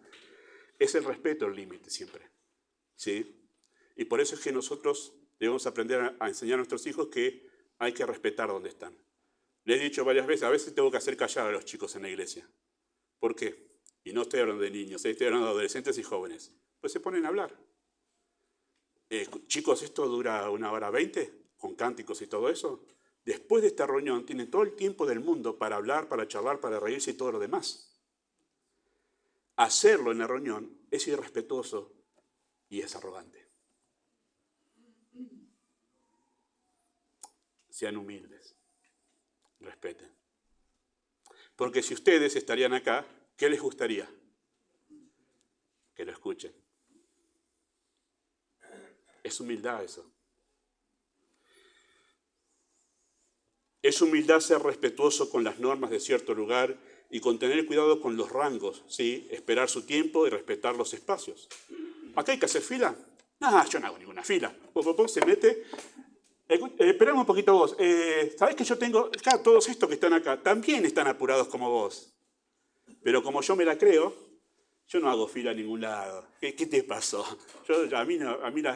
Speaker 1: Es el respeto el límite siempre, ¿sí? Y por eso es que nosotros debemos aprender a enseñar a nuestros hijos que hay que respetar donde están. Le he dicho varias veces, a veces tengo que hacer callar a los chicos en la iglesia. ¿Por qué? Y no estoy hablando de niños, estoy hablando de adolescentes y jóvenes. Pues se ponen a hablar. Chicos, esto dura 1:20, con cánticos y todo eso. Después de esta reunión tienen todo el tiempo del mundo para hablar, para charlar, para reírse y todo lo demás. Hacerlo en la reunión es irrespetuoso y es arrogante. Sean humildes, respeten. Porque si ustedes estarían acá, ¿qué les gustaría? Que lo escuchen. Es humildad eso. Es humildad ser respetuoso con las normas de cierto lugar y con tener cuidado con los rangos, ¿sí? Esperar su tiempo y respetar los espacios. ¿Acá hay que hacer fila? No, yo no hago ninguna fila. Se mete. Esperame un poquito vos. ¿Sabés que yo tengo? Acá, todos estos que están acá también están apurados como vos. Pero como yo me la creo, yo no hago fila a ningún lado. ¿Qué te pasó? A mí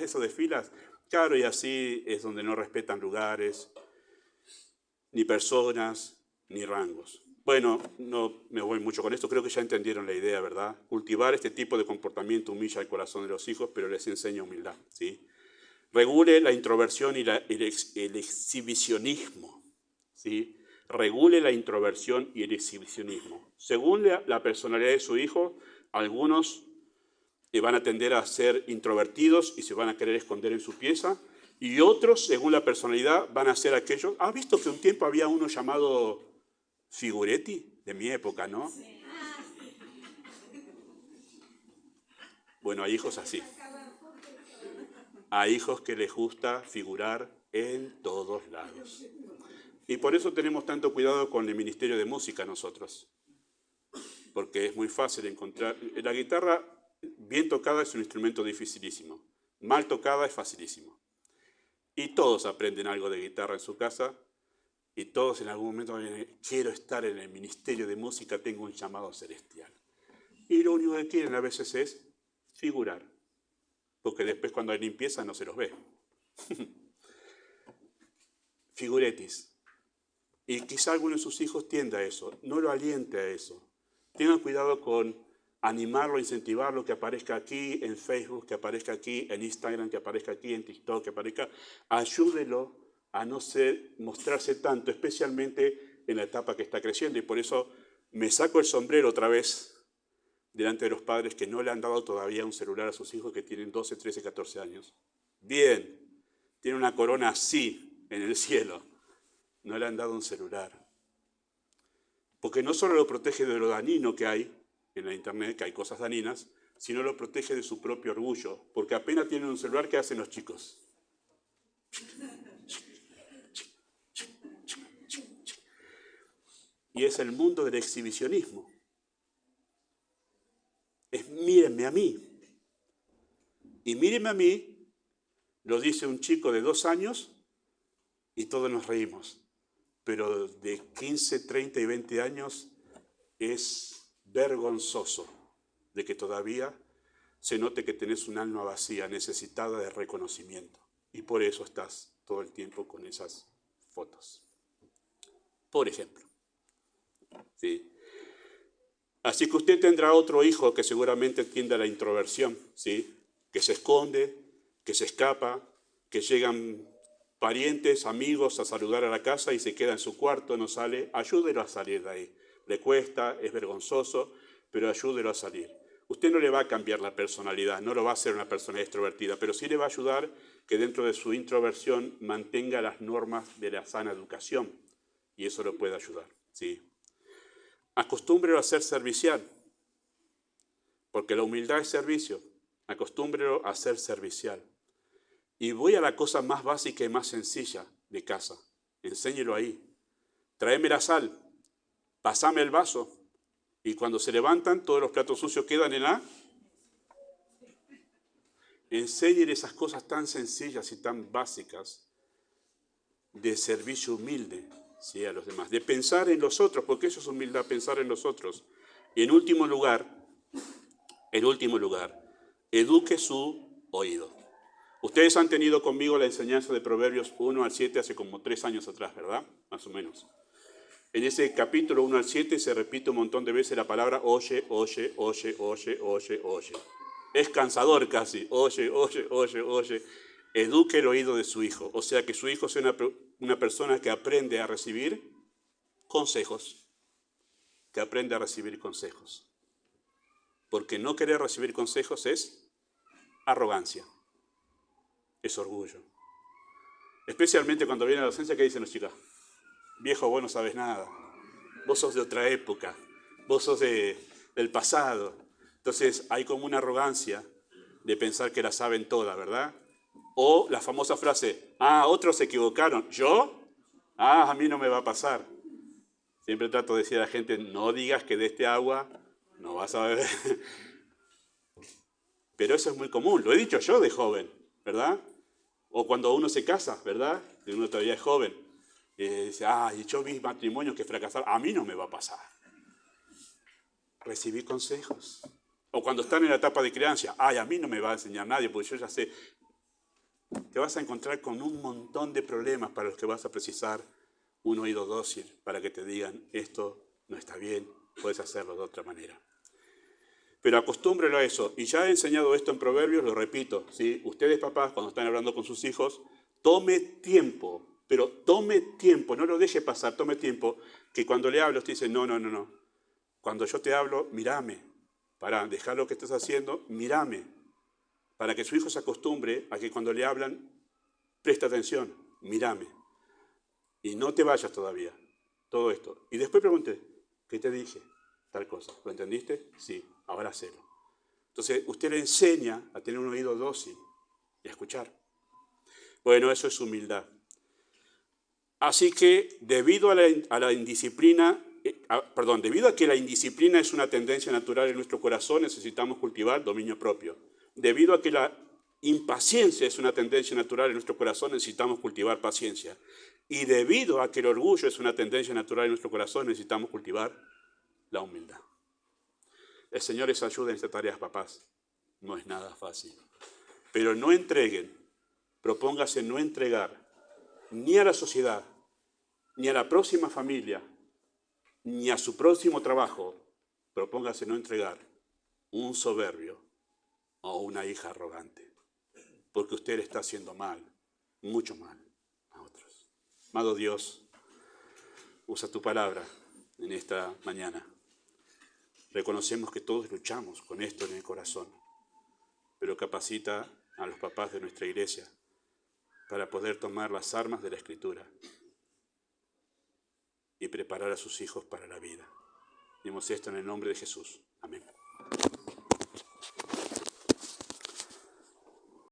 Speaker 1: eso de filas, claro, y así es donde no respetan lugares, ni personas, ni rangos. Bueno, no me voy mucho con esto, creo que ya entendieron la idea, ¿verdad? Cultivar este tipo de comportamiento humilla el corazón de los hijos, pero les enseña humildad, ¿sí? Regule la introversión y el exhibicionismo, ¿sí? Regule la introversión y el exhibicionismo. Según la personalidad de su hijo, algunos van a tender a ser introvertidos y se van a querer esconder en su pieza, y otros, según la personalidad, van a ser aquellos... ¿Has visto que un tiempo había uno llamado Figuretti? De mi época, ¿no? Bueno, hay hijos así. Hay hijos que les gusta figurar en todos lados. Y por eso tenemos tanto cuidado con el Ministerio de Música nosotros. Porque es muy fácil encontrar... La guitarra bien tocada es un instrumento dificilísimo. Mal tocada es facilísimo. Y todos aprenden algo de guitarra en su casa. Y todos en algún momento quiero estar en el Ministerio de Música, tengo un llamado celestial. Y lo único que quieren a veces es figurar. Porque después cuando hay limpieza no se los ve. Figuretis. Y quizá alguno de sus hijos tienda a eso, no lo aliente a eso. Tengan cuidado con animarlo, incentivarlo, que aparezca aquí en Facebook, que aparezca aquí en Instagram, que aparezca aquí en TikTok, que aparezca. Ayúdelo a no mostrarse tanto, especialmente en la etapa que está creciendo. Y por eso me saco el sombrero otra vez delante de los padres que no le han dado todavía un celular a sus hijos que tienen 12, 13, 14 años. Bien, tiene una corona así en el cielo. No le han dado un celular. Porque no solo lo protege de lo dañino que hay en la internet, que hay cosas dañinas, sino lo protege de su propio orgullo. Porque apenas tienen un celular, ¿qué hacen los chicos? Y es el mundo del exhibicionismo. Es mírenme a mí. Y mírenme a mí, lo dice un chico de 2 años y todos nos reímos. Pero de 15, 30 y 20 años es vergonzoso de que todavía se note que tenés un alma vacía, necesitada de reconocimiento. Y por eso estás todo el tiempo con esas fotos. Por ejemplo. ¿Sí? Así que usted tendrá otro hijo que seguramente tiende a la introversión, ¿sí? Que se esconde, que se escapa, que llegan parientes, amigos a saludar a la casa y se queda en su cuarto, no sale. Ayúdelo a salir de ahí. Le cuesta, es vergonzoso, pero ayúdelo a salir. Usted no le va a cambiar la personalidad, no lo va a hacer una persona extrovertida, pero sí le va a ayudar que dentro de su introversión mantenga las normas de la sana educación. Y eso lo puede ayudar, ¿sí? Acostúmbrelo a ser servicial, porque la humildad es servicio. Acostúmbrelo a ser servicial. Y voy a la cosa más básica y más sencilla de casa. Enséñelo ahí. Tráeme la sal, pasame el vaso. Y cuando se levantan, todos los platos sucios quedan en la... Enséñele esas cosas tan sencillas y tan básicas de servicio humilde, ¿sí? A los demás. De pensar en los otros, porque eso es humildad, pensar en los otros. Y en último lugar, eduque su oído. Ustedes han tenido conmigo la enseñanza de Proverbios 1 al 7 hace como 3 años atrás, ¿verdad? Más o menos. En ese capítulo 1 al 7 se repite un montón de veces la palabra oye, oye, oye, oye, oye, oye. Es cansador casi. Oye, oye, oye, oye. Eduque el oído de su hijo. O sea, que su hijo sea una persona que aprende a recibir consejos. Que aprende a recibir consejos. Porque no querer recibir consejos es arrogancia. Es orgullo. Especialmente cuando viene la docencia, ¿qué dicen los chicos? Viejo, vos no sabes nada. Vos sos de otra época. Vos sos del pasado. Entonces hay como una arrogancia de pensar que la saben todas, ¿verdad? O la famosa frase, otros se equivocaron. ¿Yo? A mí no me va a pasar. Siempre trato de decir a la gente, no digas que de este agua no vas a beber. Pero eso es muy común. Lo he dicho yo de joven, ¿verdad? O cuando uno se casa, ¿verdad? Que uno todavía es joven. Dice, y yo vi matrimonios que fracasaron. A mí no me va a pasar. Recibí consejos. O cuando están en la etapa de crianza. A mí no me va a enseñar nadie, porque yo ya sé. Te vas a encontrar con un montón de problemas para los que vas a precisar un oído dócil, para que te digan, esto no está bien, puedes hacerlo de otra manera. Pero acostúmbrelo a eso. Y ya he enseñado esto en Proverbios, lo repito, ¿sí? Ustedes, papás, cuando están hablando con sus hijos, tome tiempo, pero tome tiempo, no lo deje pasar, tome tiempo, que cuando le hablo usted dice, no. Cuando yo te hablo, mírame, para dejar lo que estás haciendo, mírame, para que su hijo se acostumbre a que cuando le hablan, preste atención, mírame. Y no te vayas todavía, todo esto. Y después pregunte, ¿qué te dije? Tal cosa, ¿lo entendiste? Sí, ahora hacelo. Entonces, usted le enseña a tener un oído dócil y a escuchar. Bueno, eso es humildad. Así que, debido a la indisciplina, debido a que la indisciplina es una tendencia natural en nuestro corazón, necesitamos cultivar dominio propio. Debido a que la impaciencia es una tendencia natural en nuestro corazón, necesitamos cultivar paciencia. Y debido a que el orgullo es una tendencia natural en nuestro corazón, necesitamos cultivar la humildad. El Señor les ayude en estas tareas, papás. No es nada fácil. Pero no entreguen, propóngase no entregar ni a la sociedad, ni a la próxima familia, ni a su próximo trabajo, propóngase no entregar un soberbio o una hija arrogante, porque usted le está haciendo mal, mucho mal a otros. Amado Dios, usa tu palabra en esta mañana. Reconocemos que todos luchamos con esto en el corazón, pero capacita a los papás de nuestra iglesia para poder tomar las armas de la Escritura y preparar a sus hijos para la vida. Dimos esto en el nombre de Jesús. Amén.